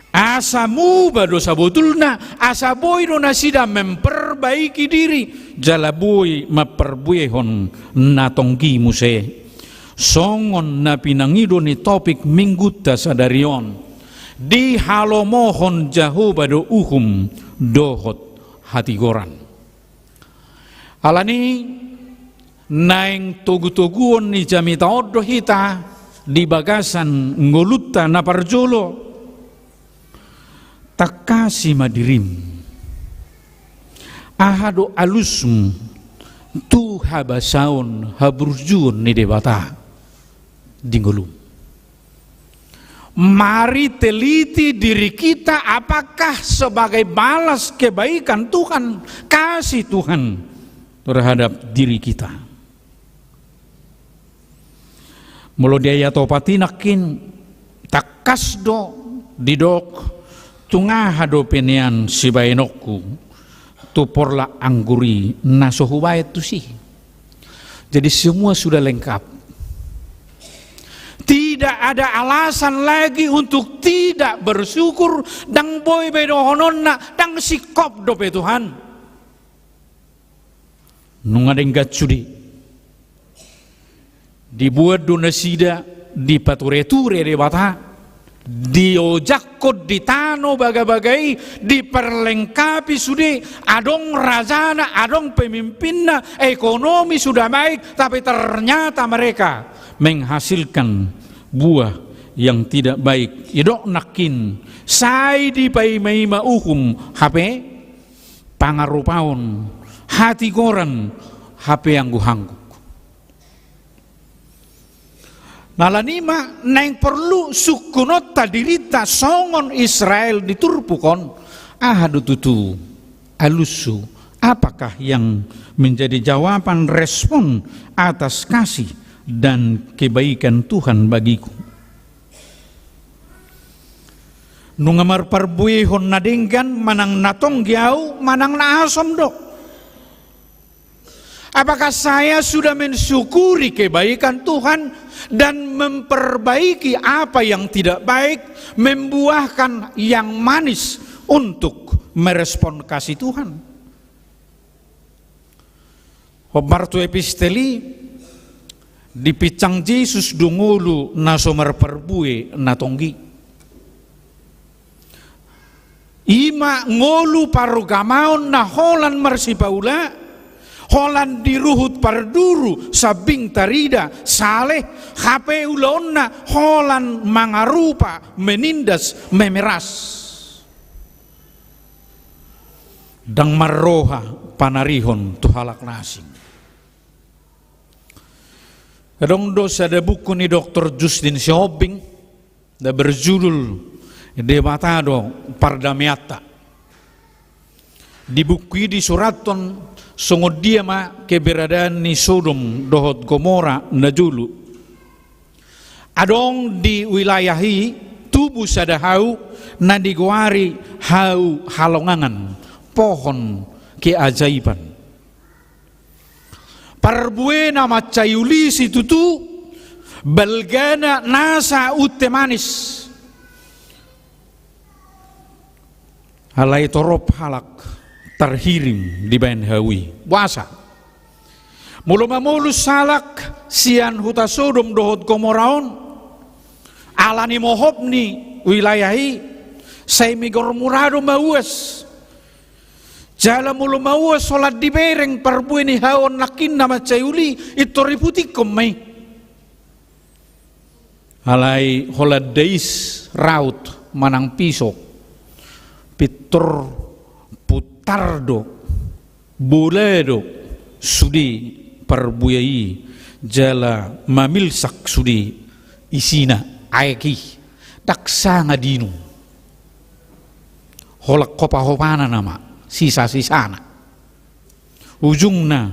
Speaker 4: Asamu dosa botulna, asaboy no nasida memperbaiki diri, jalaboy maperbuehon natonggi muse. Songon na pinangido ni topik mingguta sadarion, di halomohon jahobado uhum dohot hatigoran. Alani naeng tugu-tuguon ni jamita odo hita di bagasan nguluta na parjolo takasi madirim ahado alusum tu habasaun haburjun ni debata di ngulum. Mari teliti diri kita apakah sebagai balas kebaikan Tuhan, kasih Tuhan terhadap diri kita. Mulu dia topatinakin takasdo didok tungahado penian si bainokku tuporla angguri nasohubayat tu sih. Jadi semua sudah lengkap. Tidak ada alasan lagi untuk tidak bersyukur dang boy bedohononna dang sikop dope Tuhan. Nungadeng gatsudi. Dibuat donasida di pature-ture de bata diojakot di tano bagai-bagai diperlengkapi sudah adong rajana adong pemimpinna ekonomi sudah baik tapi ternyata mereka menghasilkan buah yang tidak baik idok nakin sai di paima uhum HP pangarupaon hati goran HP yang guhanggu. Nalanima neng perlu sukunot tadirita songon Israel diturpukon ahadu tutu alusu apakah yang menjadi jawaban respon atas kasih dan kebaikan Tuhan bagiku. Nungamar parbuihon na dinggan manang natonggiau manang naasom do. Apakah saya sudah mensyukuri kebaikan Tuhan dan memperbaiki apa yang tidak baik, membuahkan yang manis untuk merespon kasih Tuhan? Hobartu episteli dipicang Yesus dungulu nasomar perbue natonggi. Ima ngolu parugamaon na holan marsipaula, holan diruhut parduru sabing tarida saleh hape ulonna holan mangarupa menindas memeras. Dang marroha panarihon tuhalak nasing. Kadang dosa ada buku ni Dr. Justin Siobing da berjudul Debatado Pardamiata. Di buku di suraton sungguh dia ma keberadaan ni Sodom dohot Gomora najulu. Adong di wilayahi tubuh sadahau na digwari hau halongangan pohon keajaiban. Parbue nama cayuli si tutu belgana nasa utte manis. Halai torop halak terhirim di bain hawi puasa. Mulu mamulus salak sian huta Sodom dohot Gomoraon alani mohobni wilayahi saimigor murado mauas. Jala mulu mauas solat di bereng perbu ini haon lakin nama cayuli itu riputikom mai. Halai holad deis raut manang pisok pitor putardo boledo sudi perbuyai jala mamilsak sudi isina aeki daksa ngadinu holak kopa-hopana nama sisa-sisana ujungna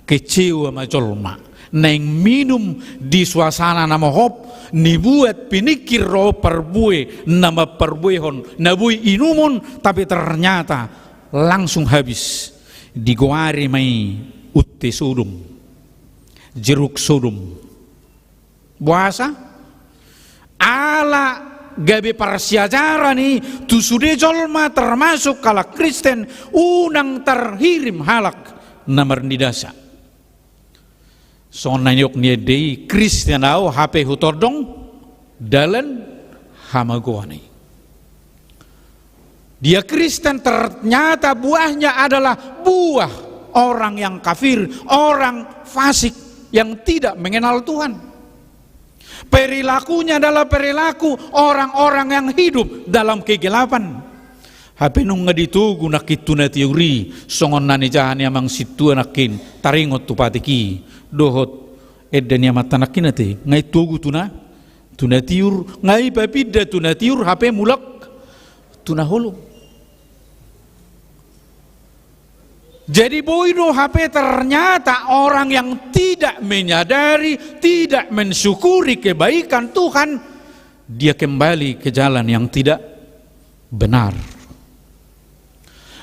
Speaker 4: kecewa majolma neng minum di suasana nama hop nibuat pinikir roh perbue nama perbuehon nabui inumun tapi ternyata langsung habis digoari mai utte Sodom jeruk Sodom puasa ala gabe parsiajara nih tu sude jolma termasuk kala Kristen unang terhirim halak namar nidasa. Son nanyok niedei Kristen au hape hutordong dalan hamagoani. Dia Kristen ternyata buahnya adalah buah orang yang kafir, orang fasik yang tidak mengenal Tuhan. Perilakunya adalah perilaku orang-orang yang hidup dalam kegelapan. Hape nung ngaditugu nakitu na teori songon nani jahan yamang situ nakin taringot tupatiki dohot edan yamat tanakin nate ngai tugu tuna tiur ngai papida tuna tiur hape mulak tuna hulu. Jadi boido hape ternyata orang yang tidak menyadari, tidak mensyukuri kebaikan Tuhan, dia kembali ke jalan yang tidak benar.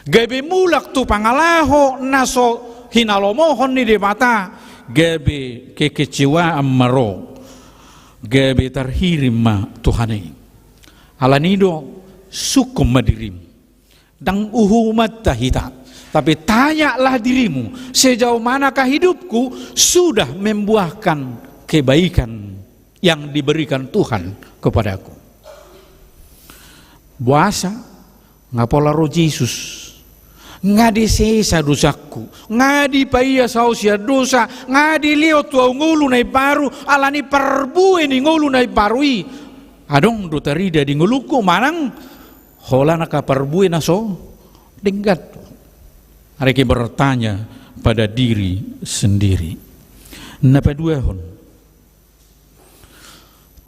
Speaker 4: Gabe mulak tu pangalaho naso hinalomohon ni de mata gabe kekecewaan maro gabe terhirim ma Tuhane alanido sukum madirim dang uhumat tahita tapi tanyalah dirimu sejauh manakah hidupku sudah membuahkan kebaikan yang diberikan Tuhan kepadaku. Puasa ngapola roh Yesus ngadi sesa dosaku, ngadi paya sausia dosa, ngadi liot tu ngulu nai baru, alani perbue ni ngulu nai barui, adong do tarida di nguluku manang, hola naka perbue naso, denggat. Mereka bertanya pada diri sendiri, napa dua hon?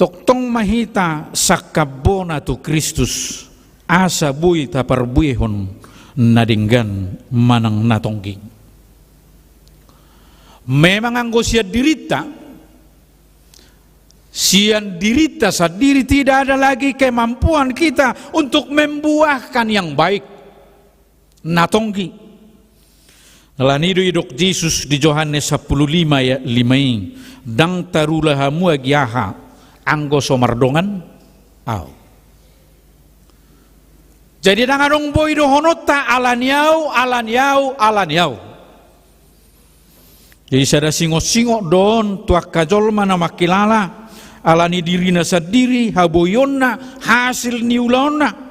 Speaker 4: Toktong mahita sakabona tu Kristus, asa bui ta perbue hon. Nadinggan manang natongking. Memang anggo sia dirita Sian dirita sendiri, tidak ada lagi kemampuan kita untuk membuahkan yang baik. Natonggi. Lanido idok Yesus di Yohanes 15 ayat 5. Dang tarulah hamu agiaha anggo somardongan. Jadi dangadong boy do honota alaniau. Jadi sada singo-singo don tuak kajol mana makilala alani dirina sendiri haboyonna hasil niulona.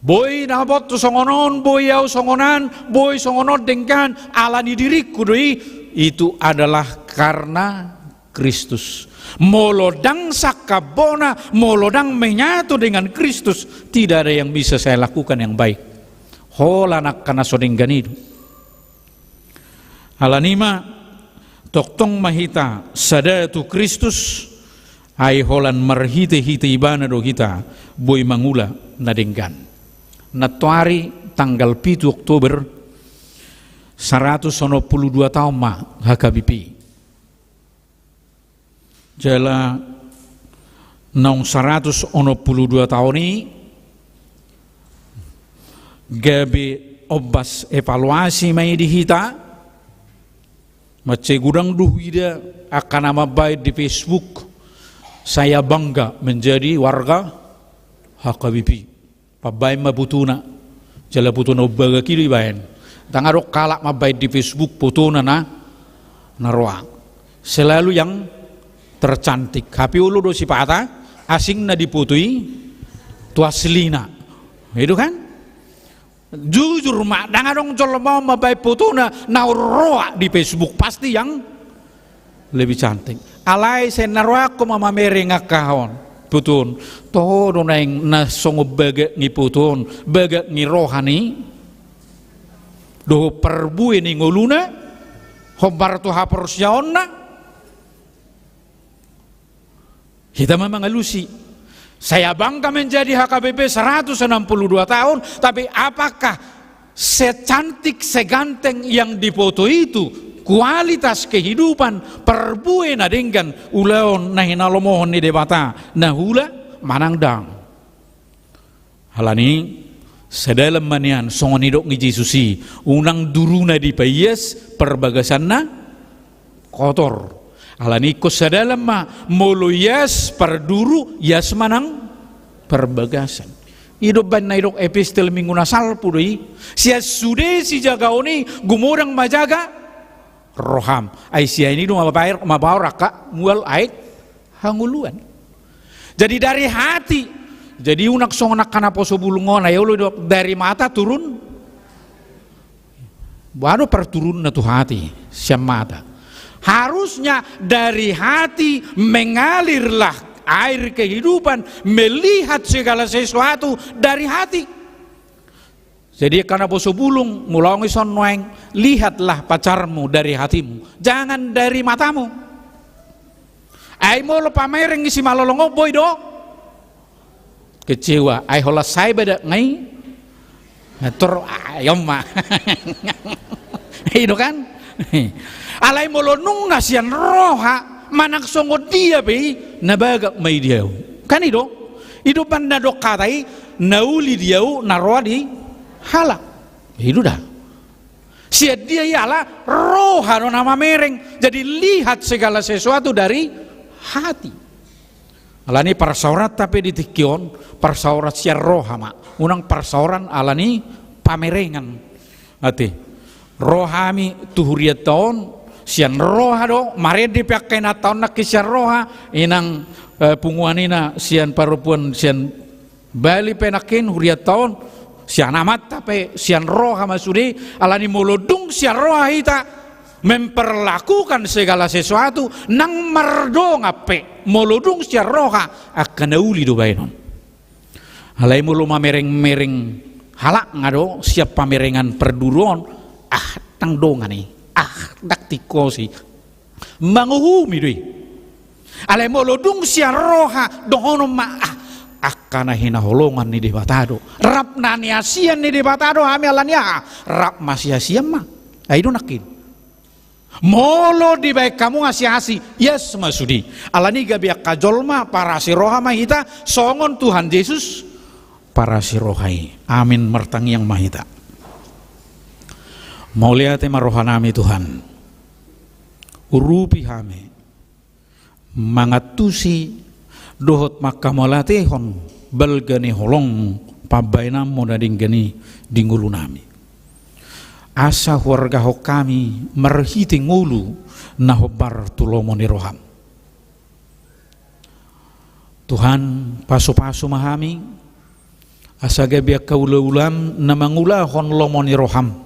Speaker 4: Boy nabot tu songonon, boy yau songonan, boy songonon dengkan alani diriku doi, itu adalah karena Kristus. Molodang sakabona, molodang menyatu dengan Kristus, tidak ada yang bisa saya lakukan yang baik. Holanak kana sodenggan itu. Alanima toktong mahita sadatu Kristus ai holan marhite-hite ibana do kita boy mangula nadenggan. Natuari tanggal 7 Oktober 192 tahun ma HKBP. Jala naung 192 tahun ini gabe obas evaluasi mai dihita mace gudang duhida akan nama baik di Facebook. Saya bangga menjadi warga HKBP. Pabai mabutuna jala putuna baga kiri bayan. Tangarok kalak mabai di Facebook putuna na naruang. Selalu yang tercantik. Hapi ulu do si pata asing na diputui tuaslina. Itu kan? Jujur mak dangadong colomau mabai putuna nauroa di Facebook pasti yang lebih cantik. Alai senaroa ko mamamereng akahon. Putun toho donaing na songo baga ni putun baga ni rohani do perbu ni nguluna hobar tu haporsiaonna kita memang alusi. Saya bangga menjadi HKBP 162 tahun, tapi apakah secantik seganteng yang dipoto itu kualitas kehidupan perbuen adenggan ulaon nahinalomohon ni debata nahula manangdang halani sedalam manian songonidok ni Jesusi unang duruna di payes perbagasanna kotor halani ko sedalam ma moluyas perduru yas manang perbagasan hidup ban naidok epistel minggu nasal pudoi sia sude si jagaoni gumurang majaga roham Aisyah ini dong mabaw raka mual ait hanguluan. Jadi dari hati. Jadi unak songonak kana poso bulungon ayo lu dari mata turun. Baru perturun na tu hati siam mata. Harusnya dari hati mengalirlah air kehidupan, melihat segala sesuatu dari hati. Jadi karena poso bulung mulai sonweng, lihatlah pacarmu dari hatimu, jangan dari matamu. Ai mo lo pamereng isi malolongo boy do. Kecewa, ai hola sai beda ngai. Tur ayam mah. Itu kan? Alai mo lo nung nasian roha manak songo dia be nabagak mai dia. Kan itu? Itu panda dok katai nauli dia naroa di halak itu dah sia dia ialah rohano nama mereng jadi lihat segala sesuatu dari hati alani persaurat tapi ditikion persaurat sia rohama unang persauran alani pamerengan hati rohami tuhuriat tahun sian roha do mare di pakena tahun nak sian roha inang punguanina sian parupuan sian bali penakin huriat tahun sian amat tapi sian roha masudi alani molodung sian roha hita memperlakukan segala sesuatu nang merdo ngape molodung sian roha akan nauli do bainon alai mulu mamereng-mereng halak ngado siap pamerengan perduruan tang dongani dak tikosi manguhumi doi alai molodung sian roha dohono akana hina holongan ni debatado rap nani asian ni debatado hami alania rap masih asian mah aido nakin Molo di baik kamu ngasih yes masudi. Alani gabiak kajolma para siroha mahita songon Tuhan Yesus para sirohai. Amin mertang yang mahita. Mau lihat rohanami Tuhan. Urupi hame. Mangatusi dohot makamolatehon balgani holong pabainam modading gani dingulunami. Asa warga ho kami merhiti ngulu nahobar tulomoni roham. Tuhan pasu-pasu mahami asa gabiak kaula-ulam na mangulahon lomoni roham.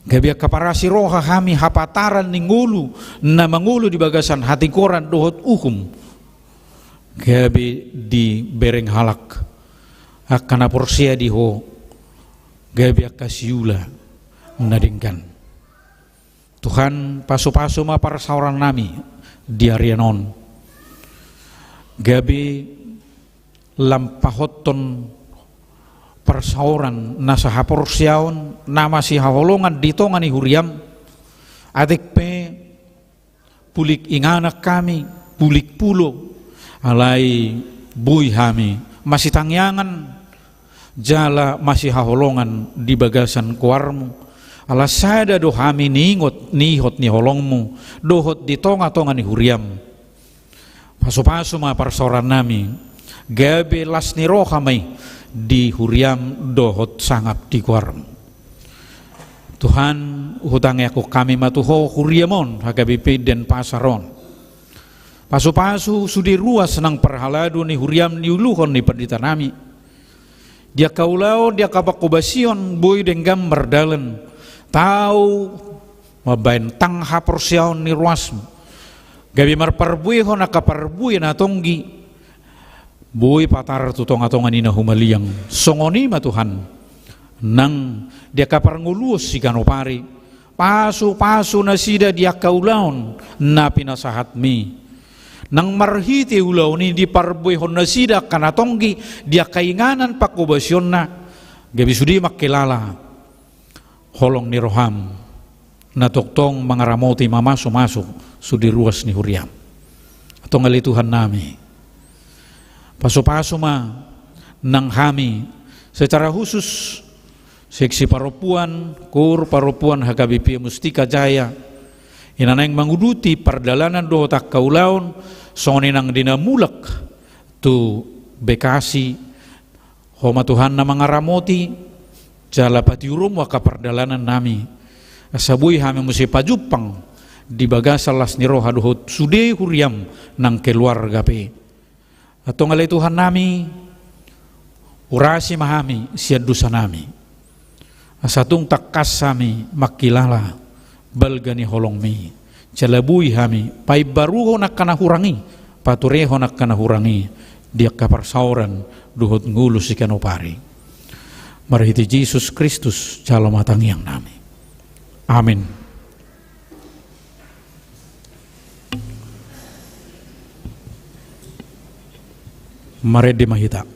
Speaker 4: Gabiak kaparasi roha kami hapataran ni ngulu na mangulu di bagasan hati koran dohot ukum. Gabi di bereng halak akana porsia di ho gabiak kasiula nadingkan. Tuhan pasu-pasu ma para sauran nami di arianon gabi lampahoton persauran nasa haporsiaon nama si haholongan ditongani huriam adik pe pulik inganak kami pulik pulo alai bui hami masih tangyangan jala masih haholongan di bagasan kuarmu ala sada dohami nihot ni holongmu dohot di tonga-tonga ni huriam pasu-pasu ma parsoran nami gabe las ni rohamai di huriam dohot sangap di kuarmu. Tuhan hutang aku kami matuho huriamon hagabipe dan pasaron pasu-pasu sudi ruas senang perhaladu ni huriam ni uluhon ni perdita nami. Dia kaulau dia kabakubasion boy denggam berdalan tahu mabain tang haporsiaon ni ruas gabi marparbui hona kaparbui na tonggi boy patar tutong-atongan ina humaliang songoni ma Tuhan nang dia kaparngulus si kanopari pasu-pasu na sida dia kaulaon na pinasahat mi nang marhiti ulaw ni di parboy hon na sida kanatonggi dia kainganan pakubasyon na gabi sudi makilala holong ni roham na toktong mga ramoti mamaso-masok sudi ruas ni huriam atong alituhan nami paso-paso ma nang hami secara khusus seksi parupuan kur parupuan hagabipi Mustika Jaya inanang manguduti perdalanan dotak kaulaon soni nang dinamulak tu Bekasi homa Tuhan na mga ramoti jala patiurum waka perdalanan nami asabui hami musi pajupang di bagasalas ni roha dohot sude huriam nang keluarga pe atau ngalai Tuhan nami urasi mahami siad dosa nami asatung takas sami makilala balgani holong mi jalabui hami pai baruho nak kana hurangi patureho nak kana hurangi dia kaparsauran duhut ngulus ikan opari marhiti Yesus Kristus jalo matang yang nami amin. Mari dimahita.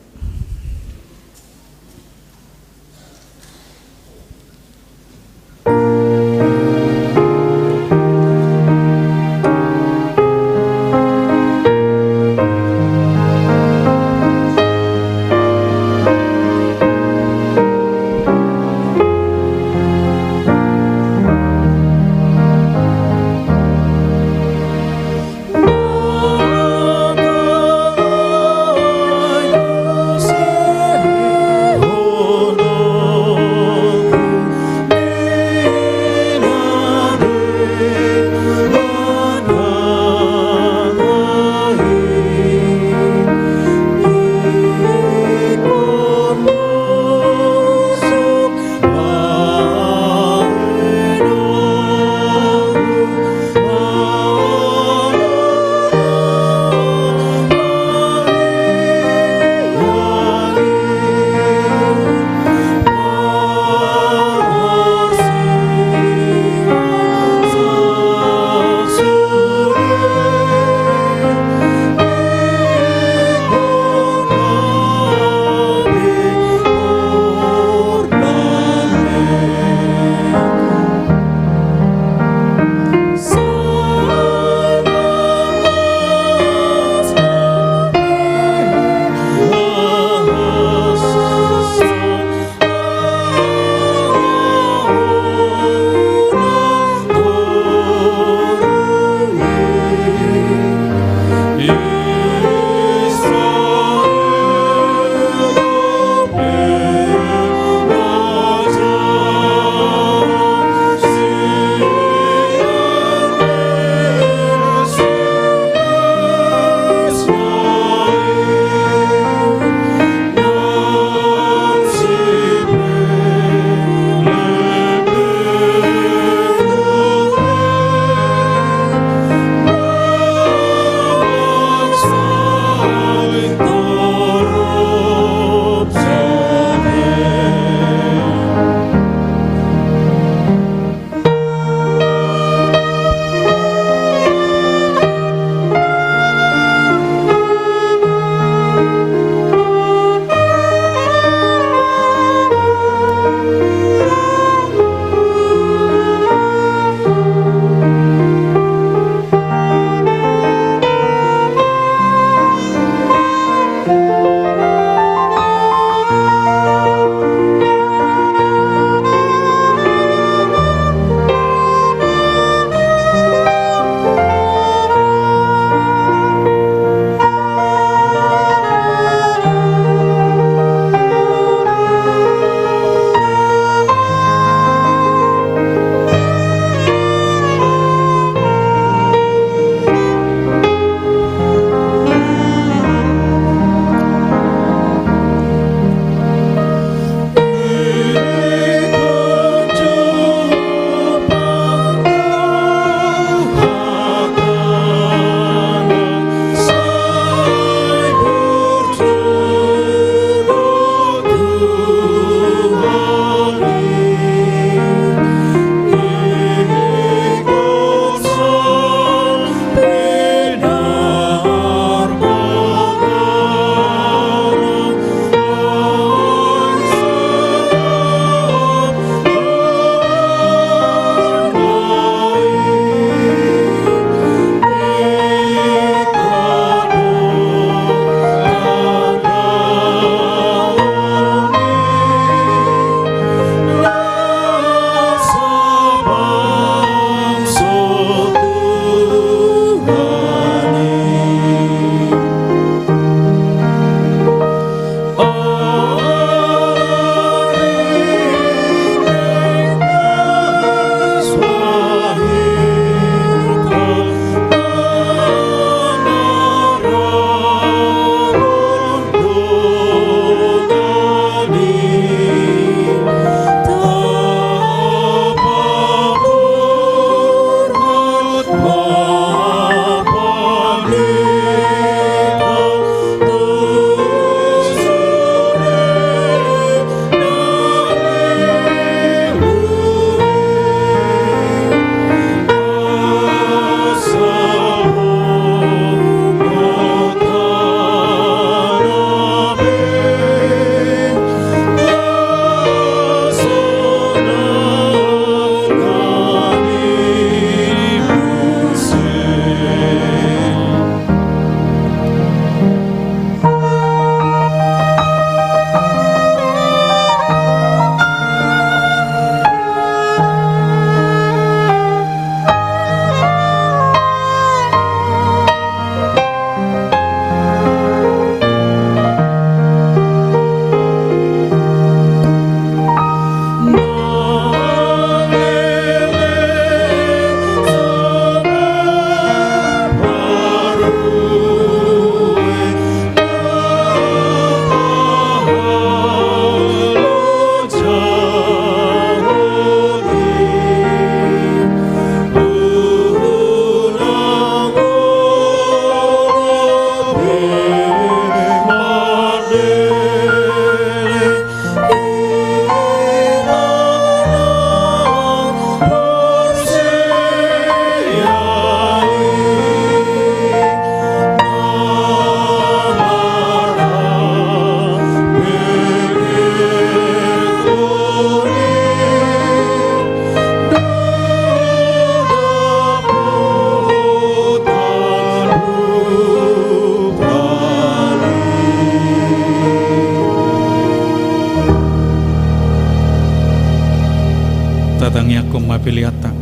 Speaker 4: tatangi aku mapiliata.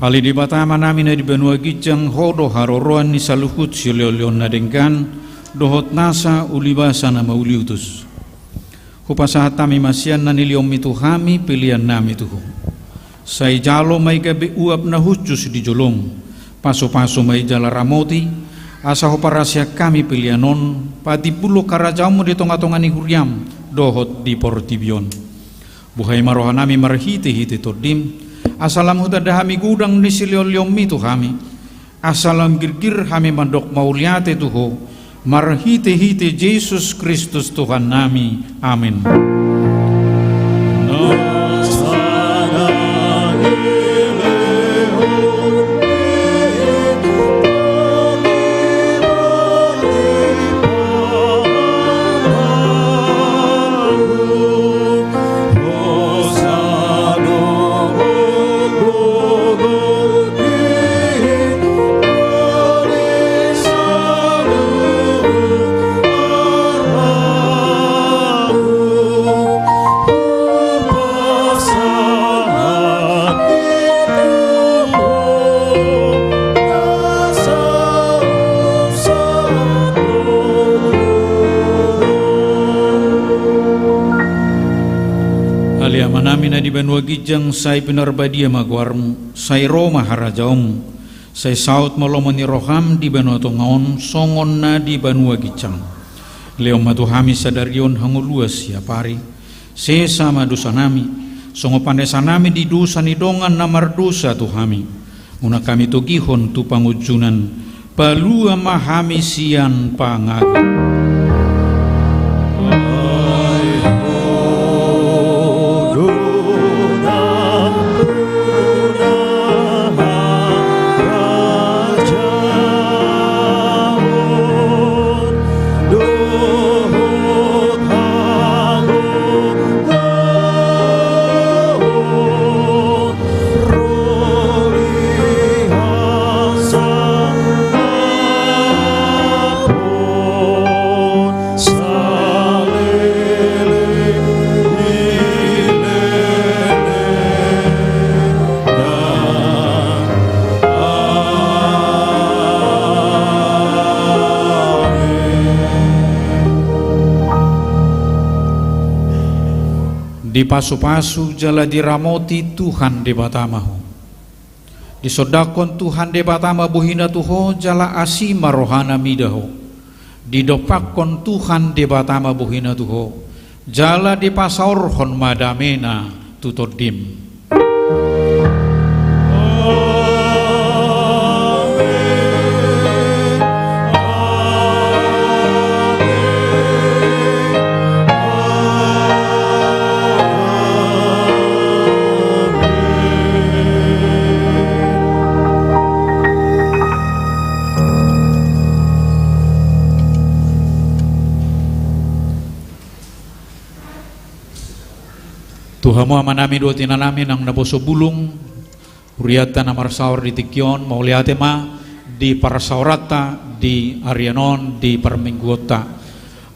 Speaker 4: Ali di batama namin na di benua gijang hodo haroroan ni saluhut silolion na dengkan dohot nasa ulibasa na mauliutus. Hupasahat tami masian na niliom itu hami pilihan nami tuho. Say jalo may gabi uap na hucus di jolong. Paso-paso may jala ramoti. Asa hoparasya kami pilihanon. Pati pulo karajamu di tonga-tonga ni huriam. Dohot di portibion. Buhay marohan nami marhiti-hiti tordim. Asalam hudada hami gudang ni silioliom itu hami. Asalam girgir hami mandok mauliate tuho. Marhiti-hiti Yesus Kristus Tuhan nami. Amin. Di benua gijang say pinarbadia magwarmu, say Roma harajaum, say saut molomoni roham di benua tongaon, songon na di benua gijang. Leo matuhami sadarion hanguluas siapari, sesama dosa nami, songo pandesanami di dosa nidongan namar dosa tuhami. Una kami tugihon tu pangujunan, palua mahami sian pangagu. Di pasu-pasu jala diramoti Tuhan debatamahu. Di sodakon Tuhan debatama buhina tuho jala asima rohana midaho. Di dopakon Tuhan debatama buhina tuho jala di pasaurhon madamena tutodim. Tuhamu amanami dua tinanami nang naboso bulung Uriata namar saur di Tikion mauliate ma di Parasaurata di Arianon di Parmingguota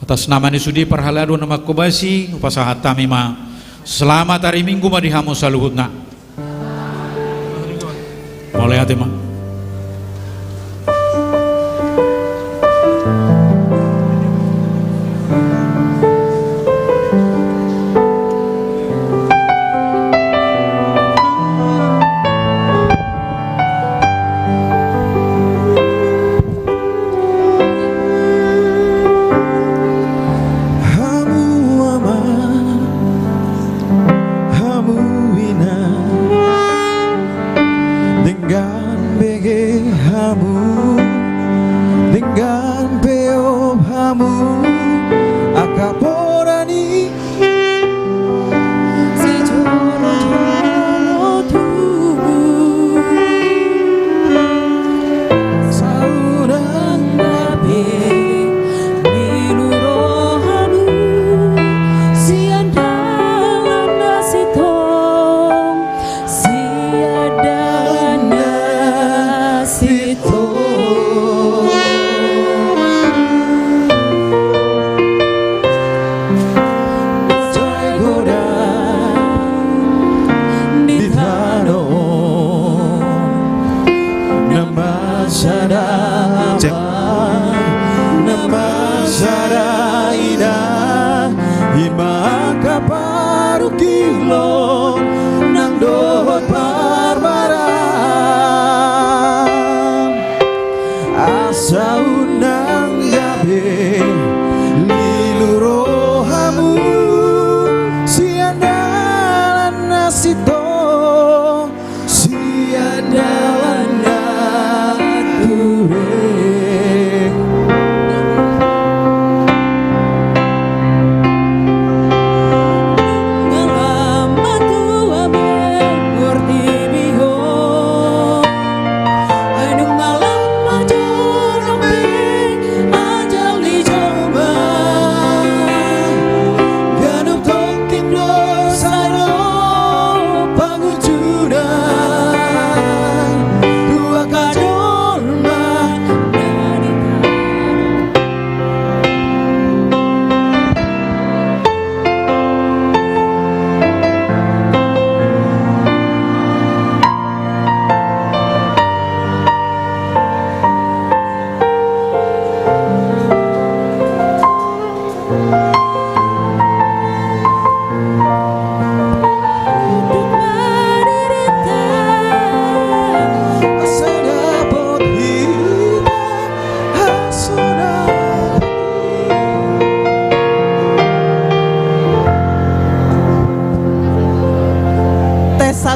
Speaker 4: atas nama ni sudi parhaladu nama kubasi upasahat tami ma selamat hari Minggu ma dihamu saluhutna mauliate ma.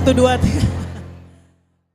Speaker 5: 1, 2, 3.